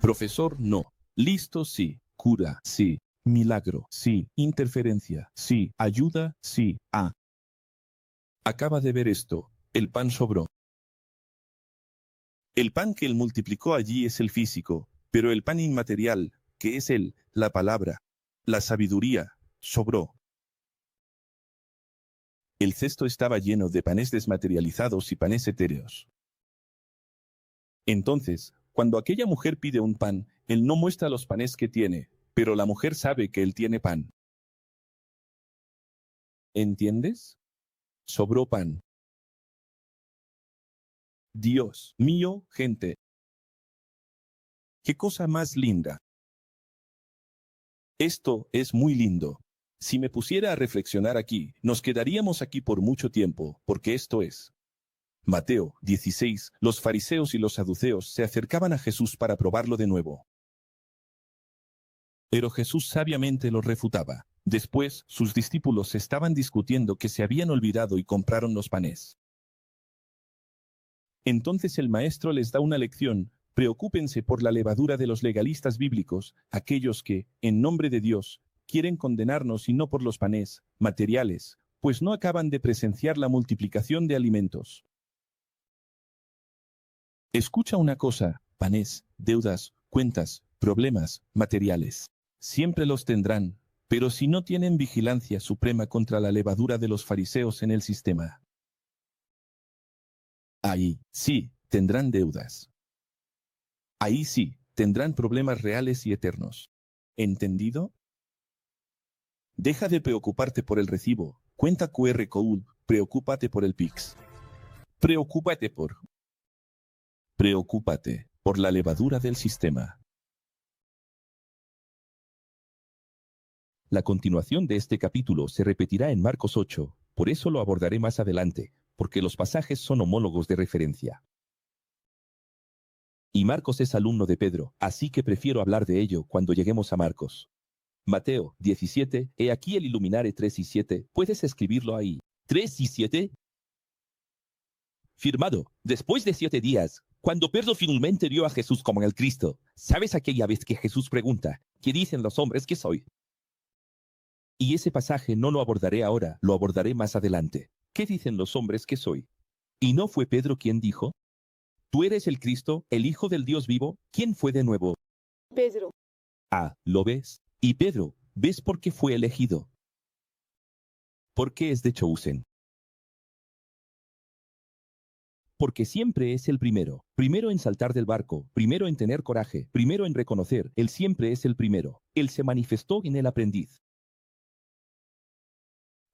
[SPEAKER 1] Profesor, no. Listo, sí. Cura, sí. Milagro, sí. Interferencia, sí. Ayuda, sí. Ah. Acaba de ver esto. El pan sobró. El pan que él multiplicó allí es el físico, pero el pan inmaterial, que es él, la palabra, la sabiduría, sobró. El cesto estaba lleno de panes desmaterializados y panes etéreos. Entonces, cuando aquella mujer pide un pan, él no muestra los panes que tiene, pero la mujer sabe que él tiene pan. ¿Entiendes? Sobró pan. Dios mío, gente. ¡Qué cosa más linda! Esto es muy lindo. Si me pusiera a reflexionar aquí, nos quedaríamos aquí por mucho tiempo, porque esto es. Mateo 16. Los fariseos y los saduceos se acercaban a Jesús para probarlo de nuevo. Pero Jesús sabiamente los refutaba. Después, sus discípulos estaban discutiendo que se habían olvidado y compraron los panes. Entonces el maestro les da una lección. Preocúpense por la levadura de los legalistas bíblicos, aquellos que, en nombre de Dios, quieren condenarnos y no por los panes materiales, pues no acaban de presenciar la multiplicación de alimentos. Escucha una cosa, panes, deudas, cuentas, problemas, materiales. Siempre los tendrán, pero si no tienen vigilancia suprema contra la levadura de los fariseos en el sistema, ahí, sí, tendrán deudas. Ahí sí, tendrán problemas reales y eternos. ¿Entendido? Deja de preocuparte por el recibo, cuenta QR Code, preocúpate por el Pix. Preocúpate por la levadura del sistema. La continuación de este capítulo se repetirá en Marcos 8, por eso lo abordaré más adelante, porque los pasajes son homólogos de referencia. Y Marcos es alumno de Pedro, así que prefiero hablar de ello cuando lleguemos a Marcos. Mateo 17, he aquí el Iluminare 3 y 7, ¿puedes escribirlo ahí? ¿3 y 7? Firmado, después de 7 días, cuando Pedro finalmente vio a Jesús como el Cristo, ¿sabes aquella vez que Jesús pregunta, ¿qué dicen los hombres que soy? Y ese pasaje no lo abordaré ahora, lo abordaré más adelante. ¿Qué dicen los hombres que soy? ¿Y no fue Pedro quien dijo? ¿Tú eres el Cristo, el Hijo del Dios vivo? ¿Quién fue de nuevo?
[SPEAKER 2] Pedro.
[SPEAKER 1] Ah, ¿lo ves? Y Pedro, ¿ves por qué fue elegido? ¿Por qué es de chosen? Porque siempre es el primero. Primero en saltar del barco, primero en tener coraje, primero en reconocer, él siempre es el primero. Él se manifestó en el aprendiz.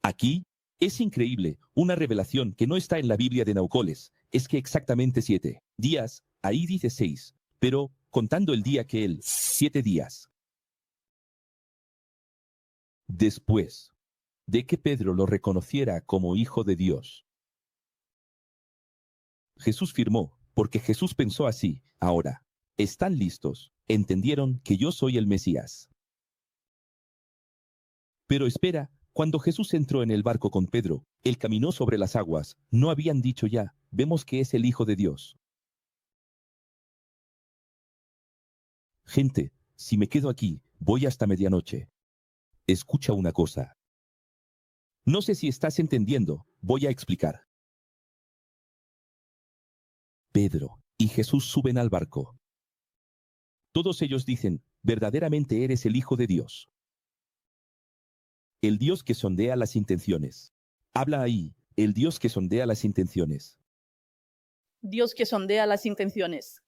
[SPEAKER 1] Aquí, es increíble, una revelación que no está en la Biblia de Naucoles, es que exactamente 7 días, ahí dice 6, pero, contando el día que él, 7 días. Después de que Pedro lo reconociera como Hijo de Dios, Jesús firmó, porque Jesús pensó así, ahora, están listos, entendieron que yo soy el Mesías. Pero espera, cuando Jesús entró en el barco con Pedro, él caminó sobre las aguas, no habían dicho ya, vemos que es el Hijo de Dios. Gente, si me quedo aquí, voy hasta medianoche. Escucha una cosa. No sé si estás entendiendo, voy a explicar. Pedro y Jesús suben al barco. Todos ellos dicen, verdaderamente eres el Hijo de Dios. El Dios que sondea las intenciones. Habla ahí, el Dios que sondea las intenciones.
[SPEAKER 3] Dios que sondea las intenciones.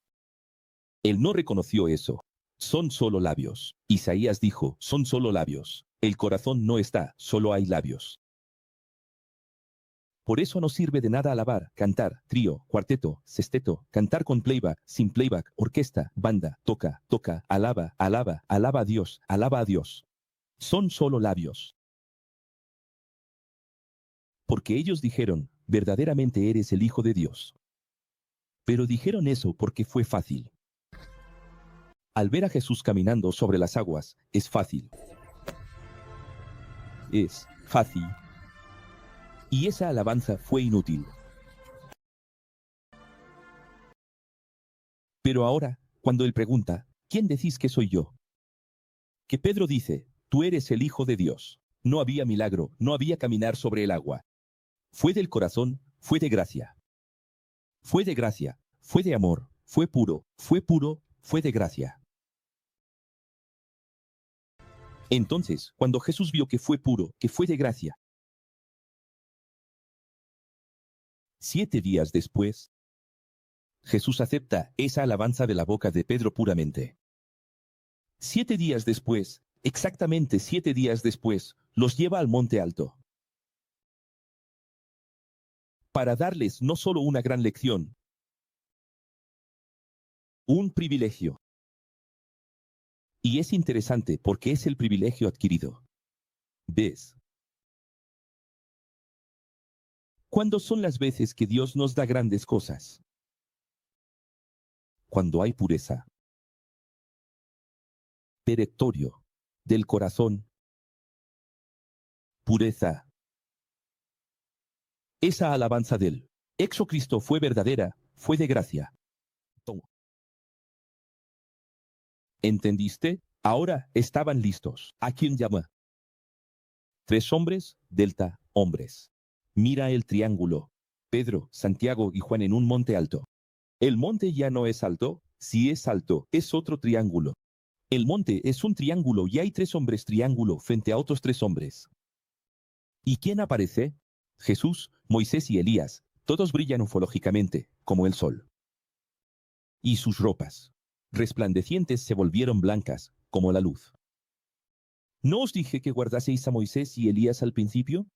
[SPEAKER 1] Él no reconoció eso. Son solo labios. Isaías dijo, son solo labios. El corazón no está, solo hay labios. Por eso no sirve de nada alabar, cantar, trío, cuarteto, sexteto, cantar con playback, sin playback, orquesta, banda, toca, toca, alaba, alaba, alaba a Dios, alaba a Dios. Son solo labios. Porque ellos dijeron, verdaderamente eres el Hijo de Dios. Pero dijeron eso porque fue fácil. Al ver a Jesús caminando sobre las aguas, es fácil. Es fácil. Y esa alabanza fue inútil. Pero ahora, cuando él pregunta, ¿quién decís que soy yo? Que Pedro dice, tú eres el Hijo de Dios. No había milagro, no había caminar sobre el agua. Fue del corazón, fue de gracia. Fue de gracia, fue de amor, fue puro, fue de gracia. Entonces, cuando Jesús vio que fue puro, que fue de gracia, 7 días después, Jesús acepta esa alabanza de la boca de Pedro puramente. 7 días después, exactamente 7 días después, los lleva al monte alto. Para darles no solo una gran lección, un privilegio. Y es interesante porque es el privilegio adquirido. ¿Ves? ¿Cuándo son las veces que Dios nos da grandes cosas? Cuando hay pureza. Perectorio, del corazón. Pureza. Esa alabanza del Exocristo fue verdadera, fue de gracia. ¿Entendiste? Ahora estaban listos. ¿A quién llama? 3 hombres, delta, hombres. Mira el triángulo. Pedro, Santiago y Juan en un monte alto. El monte ya no es alto, si es alto, es otro triángulo. El monte es un triángulo y hay 3 hombres triángulo frente a otros 3 hombres. ¿Y quién aparece? Jesús, Moisés y Elías. Todos brillan ufológicamente, como el sol. Y sus ropas resplandecientes se volvieron blancas, como la luz. ¿No os dije que guardaseis a Moisés y Elías al principio?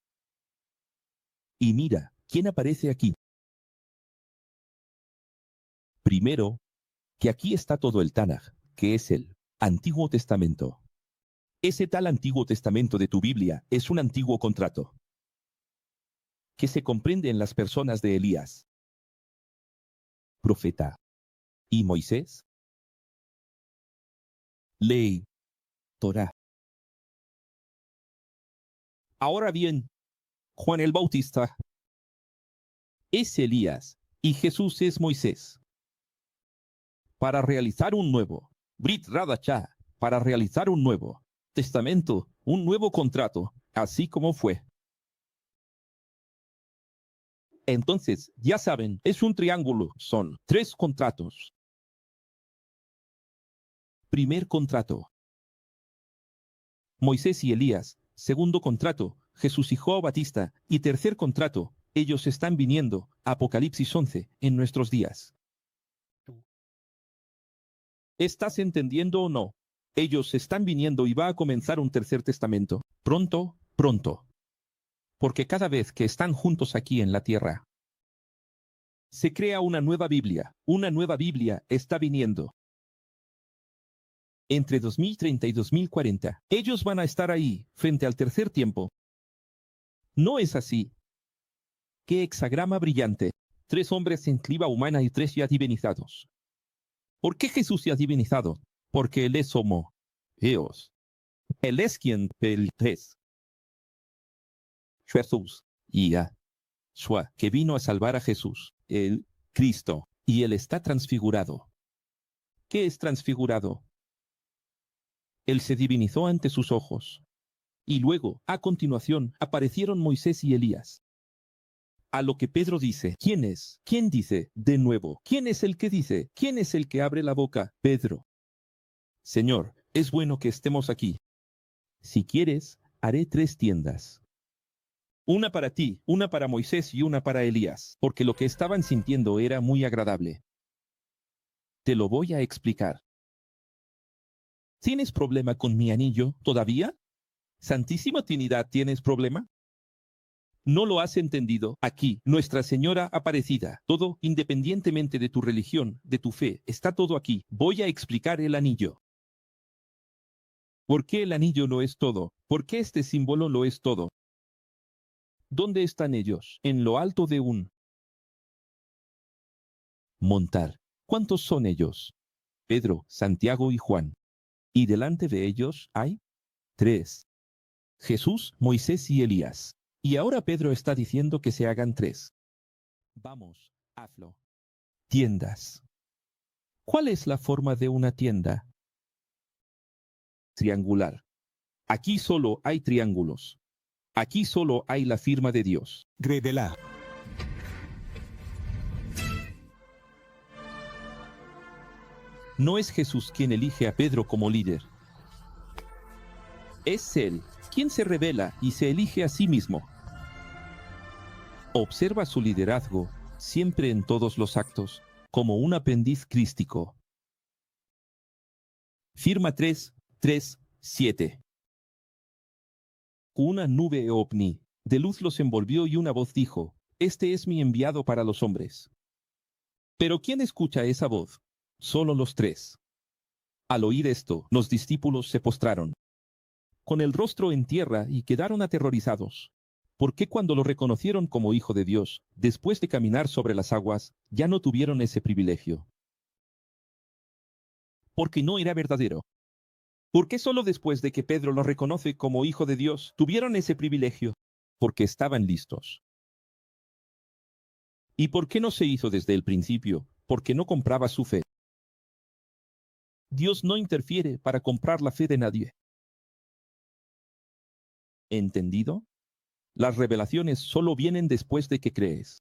[SPEAKER 1] Y mira, ¿quién aparece aquí? Primero, que aquí está todo el Tanaj, que es el Antiguo Testamento. Ese tal Antiguo Testamento de tu Biblia es un antiguo contrato que se comprende en las personas de Elías, profeta, y Moisés, ley, Torá. Ahora bien, Juan el Bautista es Elías y Jesús es Moisés. Para realizar un nuevo, Brit Radachá, para realizar un nuevo testamento, un nuevo contrato, así como fue. Entonces, ya saben, es un triángulo, son 3 contratos. Primer contrato, Moisés y Elías. Segundo contrato, Jesús y Juan Batista. Y tercer contrato, ellos están viniendo, Apocalipsis 11, en nuestros días. ¿Estás entendiendo o no? Ellos están viniendo y va a comenzar un tercer testamento. Pronto, pronto. Porque cada vez que están juntos aquí en la tierra, se crea una nueva Biblia. Una nueva Biblia está viniendo. Entre 2030 y 2040, ellos van a estar ahí, frente al tercer tiempo. ¿No es así? ¡Qué hexagrama brillante! 3 hombres en cliva humana y 3 ya divinizados. ¿Por qué Jesús se ha divinizado? Porque Él es homo. Dios. Él es quien Él es. Jesús. Y Shua, que vino a salvar a Jesús, el Cristo, y Él está transfigurado. ¿Qué es transfigurado? Él se divinizó ante sus ojos. Y luego, a continuación, aparecieron Moisés y Elías. A lo que Pedro dice, ¿quién es? ¿Quién dice? De nuevo, ¿quién es el que dice? ¿Quién es el que abre la boca? Pedro. Señor, es bueno que estemos aquí. Si quieres, haré 3 tiendas. Una para ti, una para Moisés y una para Elías, porque lo que estaban sintiendo era muy agradable. Te lo voy a explicar. ¿Tienes problema con mi anillo todavía? Santísima Trinidad, ¿tienes problema? ¿No lo has entendido? Aquí, Nuestra Señora Aparecida, todo, independientemente de tu religión, de tu fe, está todo aquí. Voy a explicar el anillo. ¿Por qué el anillo lo es todo? ¿Por qué este símbolo lo es todo? ¿Dónde están ellos? En lo alto de un montar. ¿Cuántos son ellos? Pedro, Santiago y Juan. Y delante de ellos hay 3. Jesús, Moisés y Elías. Y ahora Pedro está diciendo que se hagan 3. Vamos, hazlo. Tiendas. ¿Cuál es la forma de una tienda? triangular. Aquí solo hay triángulos. Aquí solo hay la firma de Dios.
[SPEAKER 4] Revelar.
[SPEAKER 1] No es Jesús quien elige a Pedro como líder. Es Él quien se revela y se elige a sí mismo. Observa su liderazgo, siempre en todos los actos, como un aprendiz crístico. Firma 3:7. Una nube ovni de luz los envolvió y una voz dijo: Este es mi enviado para los hombres. Pero ¿quién escucha esa voz? Solo los tres. Al oír esto, los discípulos se postraron con el rostro en tierra y quedaron aterrorizados. ¿Por qué cuando lo reconocieron como Hijo de Dios, después de caminar sobre las aguas, ya no tuvieron ese privilegio? Porque no era verdadero. ¿Por qué solo después de que Pedro lo reconoce como Hijo de Dios, tuvieron ese privilegio? Porque estaban listos. ¿Y por qué no se hizo desde el principio? Porque no compraba su fe. Dios no interfiere para comprar la fe de nadie. ¿Entendido? Las revelaciones solo vienen después de que crees.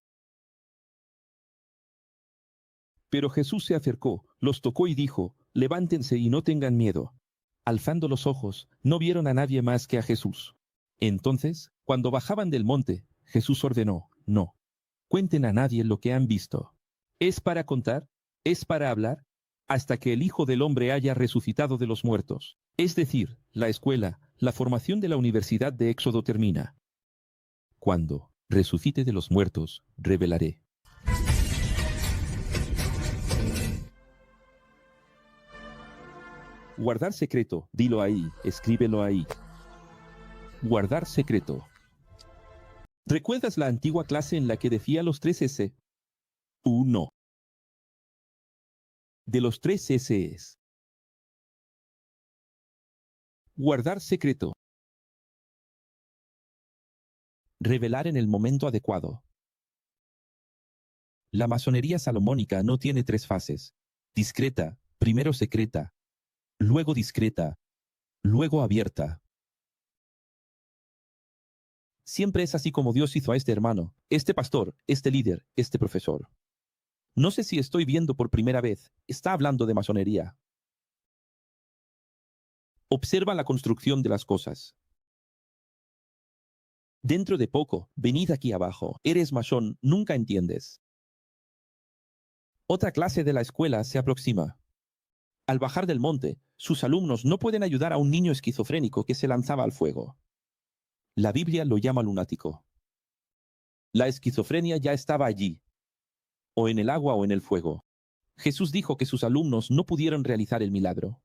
[SPEAKER 1] Pero Jesús se acercó, los tocó y dijo: Levántense y no tengan miedo. Alzando los ojos, no vieron a nadie más que a Jesús. Entonces, cuando bajaban del monte, Jesús ordenó: No cuenten a nadie lo que han visto. ¿Es para contar? ¿Es para hablar? Hasta que el Hijo del Hombre haya resucitado de los muertos. Es decir, la escuela, la formación de la Universidad de Éxodo termina. Cuando resucite de los muertos, revelaré. Guardar secreto, dilo ahí, escríbelo ahí. Guardar secreto. ¿Recuerdas la antigua clase en la que decía los 3 S? 1. De los 3 S es guardar secreto. Revelar en el momento adecuado. La masonería salomónica no tiene 3 fases. Discreta, primero secreta, luego discreta, luego abierta. Siempre es así como Dios hizo a este hermano, este pastor, este líder, este profesor. No sé si estoy viendo por primera vez, está hablando de masonería. Observa la construcción de las cosas. Dentro de poco, venid aquí abajo, eres masón, nunca entiendes. Otra clase de la escuela se aproxima. Al bajar del monte, sus alumnos no pueden ayudar a un niño esquizofrénico que se lanzaba al fuego. La Biblia lo llama lunático. La esquizofrenia ya estaba allí, o en el agua o en el fuego. Jesús dijo que sus alumnos no pudieron realizar el milagro.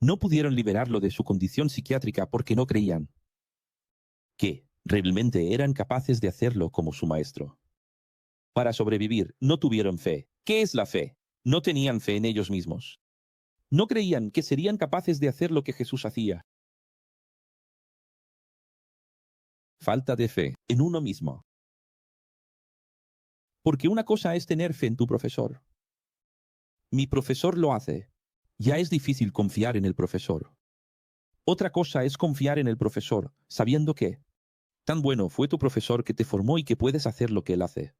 [SPEAKER 1] No pudieron liberarlo de su condición psiquiátrica porque no creían que realmente eran capaces de hacerlo como su maestro. Para sobrevivir, no tuvieron fe. ¿Qué es la fe? No tenían fe en ellos mismos. No creían que serían capaces de hacer lo que Jesús hacía. Falta de fe en uno mismo. Porque una cosa es tener fe en tu profesor. Mi profesor lo hace. Ya es difícil confiar en el profesor. Otra cosa es confiar en el profesor, sabiendo que tan bueno fue tu profesor que te formó y que puedes hacer lo que él hace.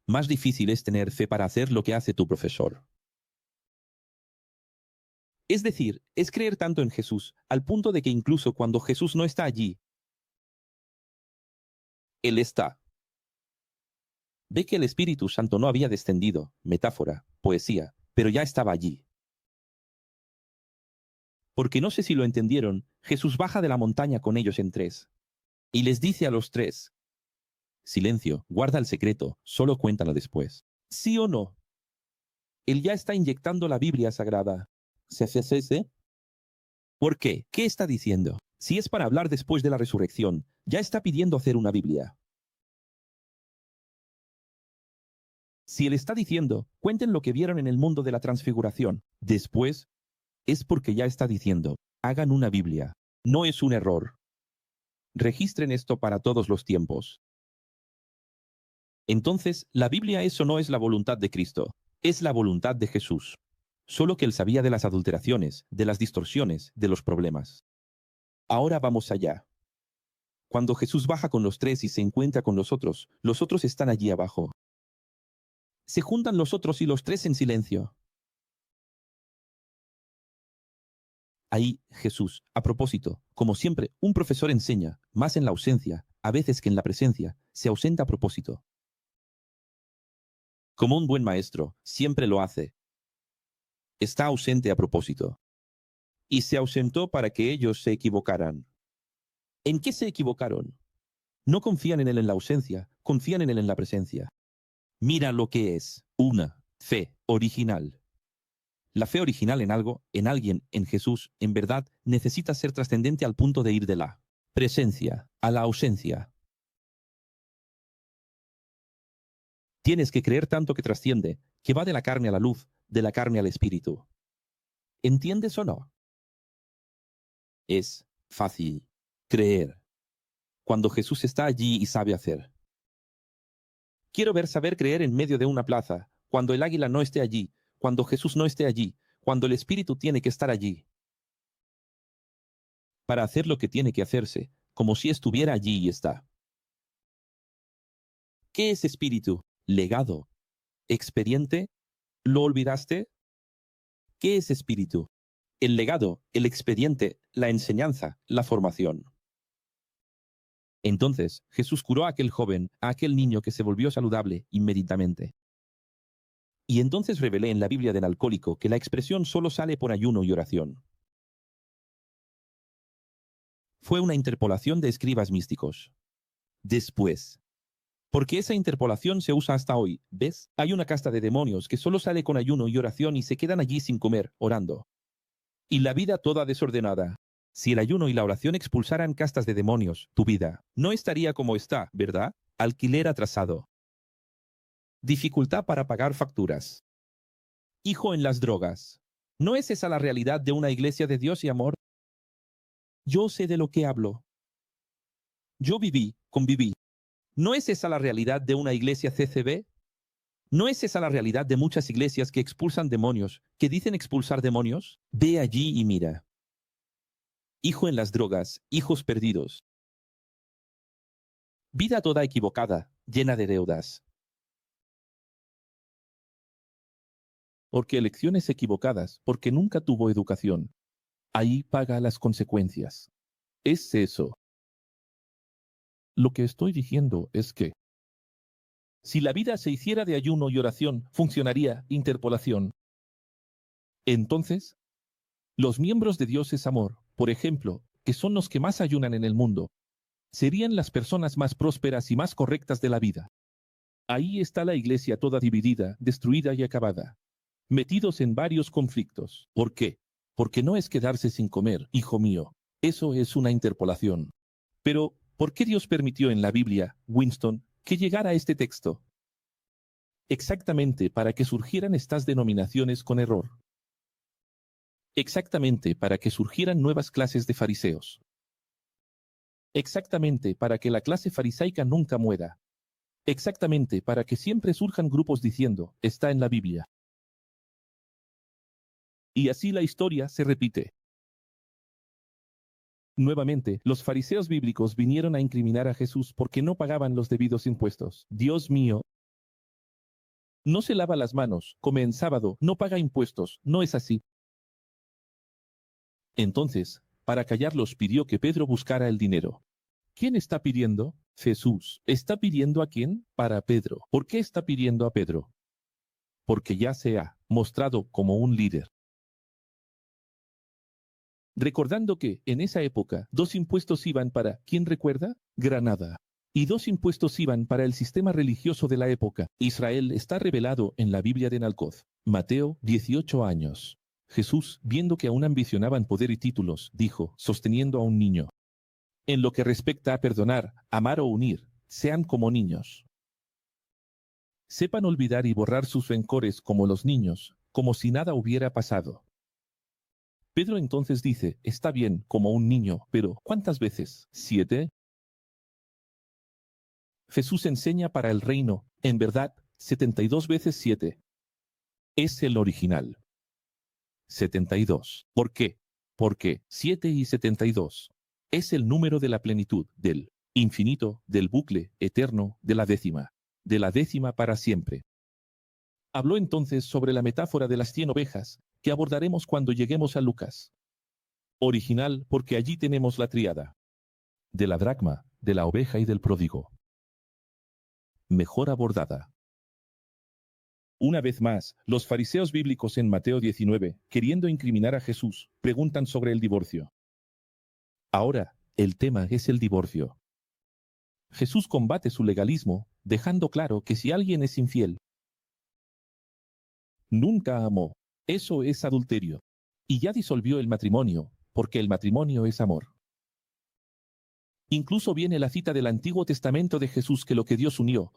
[SPEAKER 1] Más difícil es tener fe para hacer lo que hace tu profesor. Es decir, es creer tanto en Jesús, al punto de que incluso cuando Jesús no está allí, Él está. Ve que el Espíritu Santo no había descendido, metáfora, poesía, pero ya estaba allí. Porque no sé si lo entendieron, Jesús baja de la montaña con ellos en 3. Y les dice a los 3, silencio, guarda el secreto, solo cuéntalo después. ¿Sí o no? Él ya está inyectando la Biblia sagrada. ¿Sí? ¿Por qué? ¿Qué está diciendo? Si es para hablar después de la resurrección, ya está pidiendo hacer una Biblia. Si él está diciendo, cuenten lo que vieron en el mundo de la transfiguración, después, es porque ya está diciendo, hagan una Biblia. No es un error. Registren esto para todos los tiempos. Entonces, ¿la Biblia es o no es la voluntad de Cristo? Es la voluntad de Jesús. solo que él sabía de las adulteraciones, de las distorsiones, de los problemas. Ahora vamos allá. Cuando Jesús baja con los tres y se encuentra con los otros están allí abajo. Se juntan los otros y los tres en silencio. Ahí Jesús, a propósito, como siempre, un profesor enseña, más en la ausencia, a veces que en la presencia, se ausenta a propósito. Como un buen maestro, siempre lo hace. Está ausente a propósito. Y se ausentó para que ellos se equivocaran. ¿En qué se equivocaron? No confían en él en la ausencia, confían en él en la presencia. Mira lo que es una fe original. La fe original en algo, en alguien, en Jesús, en verdad, necesita ser trascendente al punto de ir de la presencia a la ausencia. Tienes que creer tanto que trasciende, que va de la carne a la luz, de la carne al espíritu. ¿Entiendes o no? Es fácil creer cuando Jesús está allí y sabe hacer. Quiero ver saber creer en medio de una plaza, cuando el águila no esté allí, cuando Jesús no esté allí, cuando el espíritu tiene que estar allí. Para hacer lo que tiene que hacerse, como si estuviera allí y está. ¿Qué es espíritu? Legado. ¿Expediente? ¿Lo olvidaste? ¿Qué es espíritu? El legado, el expediente, la enseñanza, la formación. Entonces Jesús curó a aquel joven, a aquel niño que se volvió saludable inmediatamente. Y entonces revelé en la Biblia del alcohólico que la expresión solo sale por ayuno y oración. Fue una interpolación de escribas místicos. Después. Porque esa interpolación se usa hasta hoy, ¿ves? Hay una casta de demonios que solo sale con ayuno y oración y se quedan allí sin comer, orando. Y la vida toda desordenada. Si el ayuno y la oración expulsaran castas de demonios, tu vida no estaría como está, ¿verdad? Alquiler atrasado. Dificultad para pagar facturas. Hijo en las drogas. ¿No es esa la realidad de una iglesia de Dios y amor? Yo sé de lo que hablo. Yo viví, conviví. ¿No es esa la realidad de una iglesia CCB? ¿No es esa la realidad de muchas iglesias que expulsan demonios, que dicen expulsar demonios? Ve allí y mira. Hijo en las drogas, hijos perdidos. Vida toda equivocada, llena de deudas. Porque elecciones equivocadas, porque nunca tuvo educación. Ahí paga las consecuencias. Es eso. Lo que estoy diciendo es que si la vida se hiciera de ayuno y oración, funcionaría interpolación. Entonces, los miembros de Dios es amor, por ejemplo, que son los que más ayunan en el mundo, serían las personas más prósperas y más correctas de la vida. Ahí está la iglesia toda dividida, destruida y acabada, metidos en varios conflictos. ¿Por qué? Porque no es quedarse sin comer, hijo mío. Eso es una interpolación. Pero, ¿por qué Dios permitió en la Biblia, Winston, que llegara este texto? Exactamente para que surgieran estas denominaciones con error. Exactamente para que surgieran nuevas clases de fariseos. Exactamente para que la clase farisaica nunca muera. Exactamente para que siempre surjan grupos diciendo, está en la Biblia. Y así la historia se repite. Nuevamente, los fariseos bíblicos vinieron a incriminar a Jesús porque no pagaban los debidos impuestos. Dios mío, no se lava las manos, come en sábado, no paga impuestos, no es así. Entonces, para callarlos pidió que Pedro buscara el dinero. ¿Quién está pidiendo? Jesús. ¿Está pidiendo a quién? Para Pedro. ¿Por qué está pidiendo a Pedro? Porque ya se ha mostrado como un líder. Recordando que, en esa época, 2 impuestos iban para, ¿quién recuerda? Granada. Y 2 impuestos iban para el sistema religioso de la época. Israel está revelado en la Biblia de Nalcoz. Mateo, 18 años. Jesús, viendo que aún ambicionaban poder y títulos, dijo, sosteniendo a un niño: en lo que respecta a perdonar, amar o unir, sean como niños. Sepan olvidar y borrar sus rencores como los niños, como si nada hubiera pasado. Pedro entonces dice, está bien, como un niño, pero ¿cuántas veces? ¿7? Jesús enseña para el reino, en verdad, 72 veces 7. Es el original. 72. ¿Por qué? Porque 7 y 72 es el número de la plenitud, del infinito, del bucle eterno, de la décima para siempre. Habló entonces sobre la metáfora de las 100 ovejas, que abordaremos cuando lleguemos a Lucas. Original porque allí tenemos la tríada de la dracma, de la oveja y del pródigo. Mejor abordada. Una vez más, los fariseos bíblicos en Mateo 19, queriendo incriminar a Jesús, preguntan sobre el divorcio. Ahora, el tema es el divorcio. Jesús combate su legalismo, dejando claro que si alguien es infiel, nunca amó. Eso es adulterio. Y ya disolvió el matrimonio, porque el matrimonio es amor. Incluso viene la cita del Antiguo Testamento de Jesús que lo que Dios unió,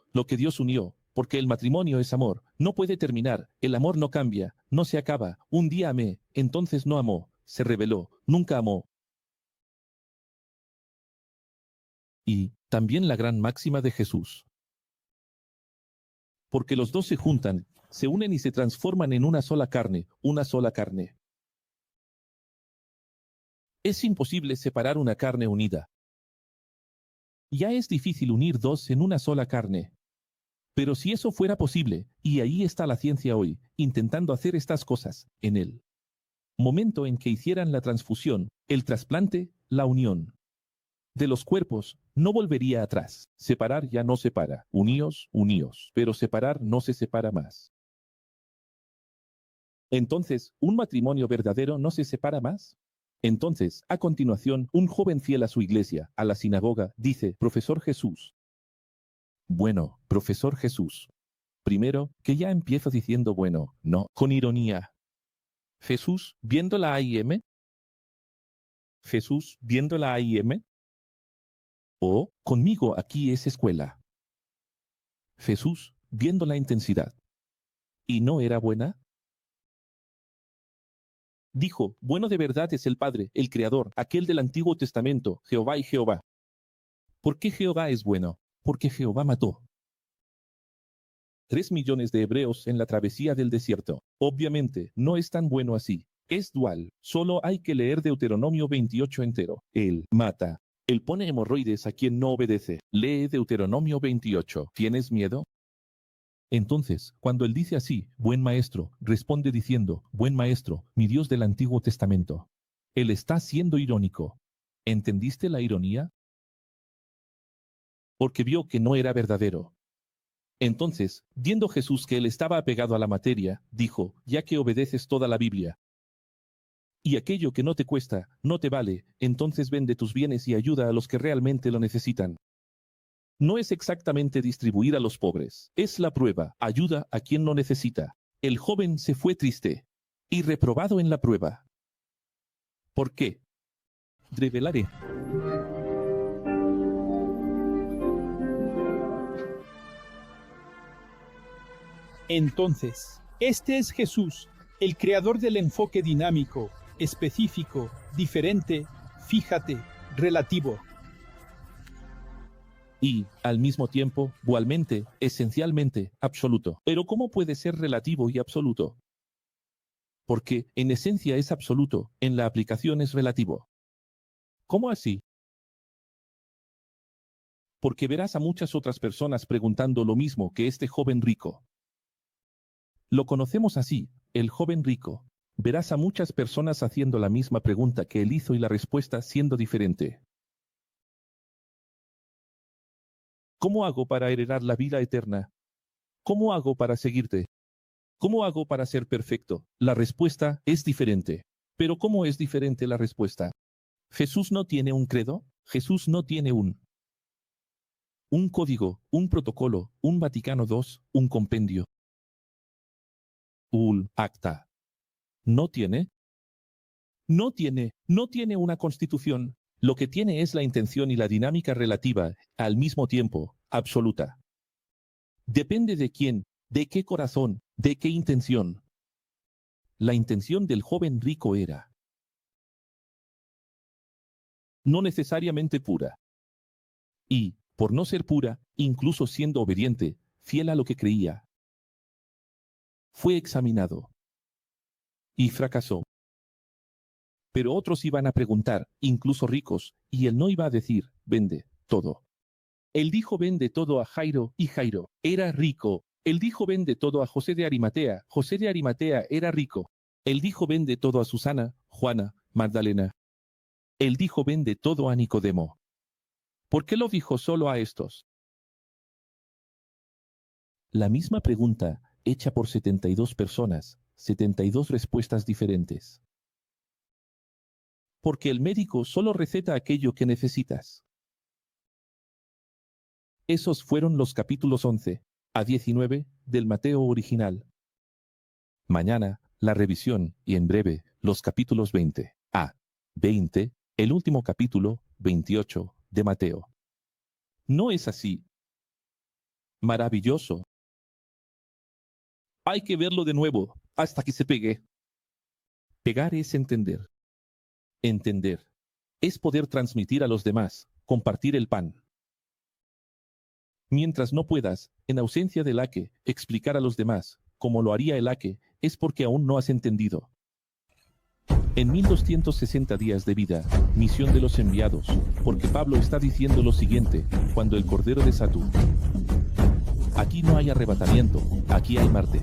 [SPEAKER 1] porque el matrimonio es amor, no puede terminar, el amor no cambia, no se acaba, un día amé, entonces no amó, se rebeló, nunca amó. Y también la gran máxima de Jesús. Porque los dos se juntan, se unen y se transforman en una sola carne, una sola carne. Es imposible separar una carne unida. Ya es difícil unir dos en una sola carne. Pero si eso fuera posible, y ahí está la ciencia hoy, intentando hacer estas cosas, en el momento en que hicieran la transfusión, el trasplante, la unión de los cuerpos, no volvería atrás. Separar ya no separa, uníos, pero separar no se separa más. Entonces, ¿un matrimonio verdadero no se separa más? Entonces, a continuación, un joven fiel a su iglesia, a la sinagoga, dice, Profesor Jesús. Bueno, Profesor Jesús. Primero, que ya empiezo diciendo bueno, no, con ironía. Jesús, viendo la AIM. Jesús, viendo la AIM. O, conmigo aquí es escuela. Jesús, viendo la intensidad. ¿Y no era buena? Dijo, bueno de verdad es el Padre, el Creador, aquel del Antiguo Testamento, Jehová y Jehová. ¿Por qué Jehová es bueno? Porque Jehová mató 3 millones de hebreos en la travesía del desierto. Obviamente, no es tan bueno así. Es dual. Solo hay que leer Deuteronomio 28 entero. Él mata. Él pone hemorroides a quien no obedece. Lee Deuteronomio 28. ¿Tienes miedo? Entonces, cuando él dice así, buen maestro, responde diciendo, buen maestro, mi Dios del Antiguo Testamento. Él está siendo irónico. ¿Entendiste la ironía? Porque vio que no era verdadero. Entonces, viendo Jesús que él estaba apegado a la materia, dijo, ya que obedeces toda la Biblia, y aquello que no te cuesta, no te vale, entonces vende tus bienes y ayuda a los que realmente lo necesitan. No es exactamente distribuir a los pobres, es la prueba, ayuda a quien lo necesita. El joven se fue triste y reprobado en la prueba. ¿Por qué? Revelaré.
[SPEAKER 4] Entonces, este es Jesús, el creador del enfoque dinámico, específico, diferente, fíjate, relativo.
[SPEAKER 1] Y, al mismo tiempo, igualmente, esencialmente, absoluto. Pero ¿cómo puede ser relativo y absoluto? Porque, en esencia es absoluto, en la aplicación es relativo. ¿Cómo así? Porque verás a muchas otras personas preguntando lo mismo que este joven rico. Lo conocemos así, el joven rico. Verás a muchas personas haciendo la misma pregunta que él hizo y la respuesta siendo diferente. ¿Cómo hago para heredar la vida eterna? ¿Cómo hago para seguirte? ¿Cómo hago para ser perfecto? La respuesta es diferente. Pero ¿cómo es diferente la respuesta? Jesús no tiene un credo, Jesús no tiene un código, un protocolo, un Vaticano II, un compendio. Un acta. No tiene una constitución. Lo que tiene es la intención y la dinámica relativa, al mismo tiempo, absoluta. Depende de quién, de qué corazón, de qué intención. La intención del joven rico era no necesariamente pura. Y, por no ser pura, incluso siendo obediente, fiel a lo que creía, fue examinado. y fracasó. Pero otros iban a preguntar, incluso ricos, y él no iba a decir, vende todo. Él dijo vende todo a Jairo, y Jairo era rico. Él dijo vende todo a José de Arimatea. José de Arimatea era rico. Él dijo vende todo a Susana, Juana, Magdalena. Él dijo vende todo a Nicodemo. ¿Por qué lo dijo solo a estos? La misma pregunta, hecha por 72 personas, 72 respuestas diferentes. Porque el médico solo receta aquello que necesitas. Esos fueron los capítulos 11 a 19 del Mateo original. Mañana, la revisión y en breve, los capítulos 20 a 20, el último capítulo, 28, de Mateo. ¿No es así? Maravilloso. Hay que verlo de nuevo, hasta que se pegue. Pegar es entender. Entender es poder transmitir a los demás, compartir el pan. Mientras no puedas, en ausencia del Ake, explicar a los demás, como lo haría el Ake, es porque aún no has entendido. En 1260 días de vida, misión de los enviados, porque Pablo está diciendo lo siguiente, cuando el Cordero de Satú. Aquí no hay arrebatamiento, aquí hay Marte.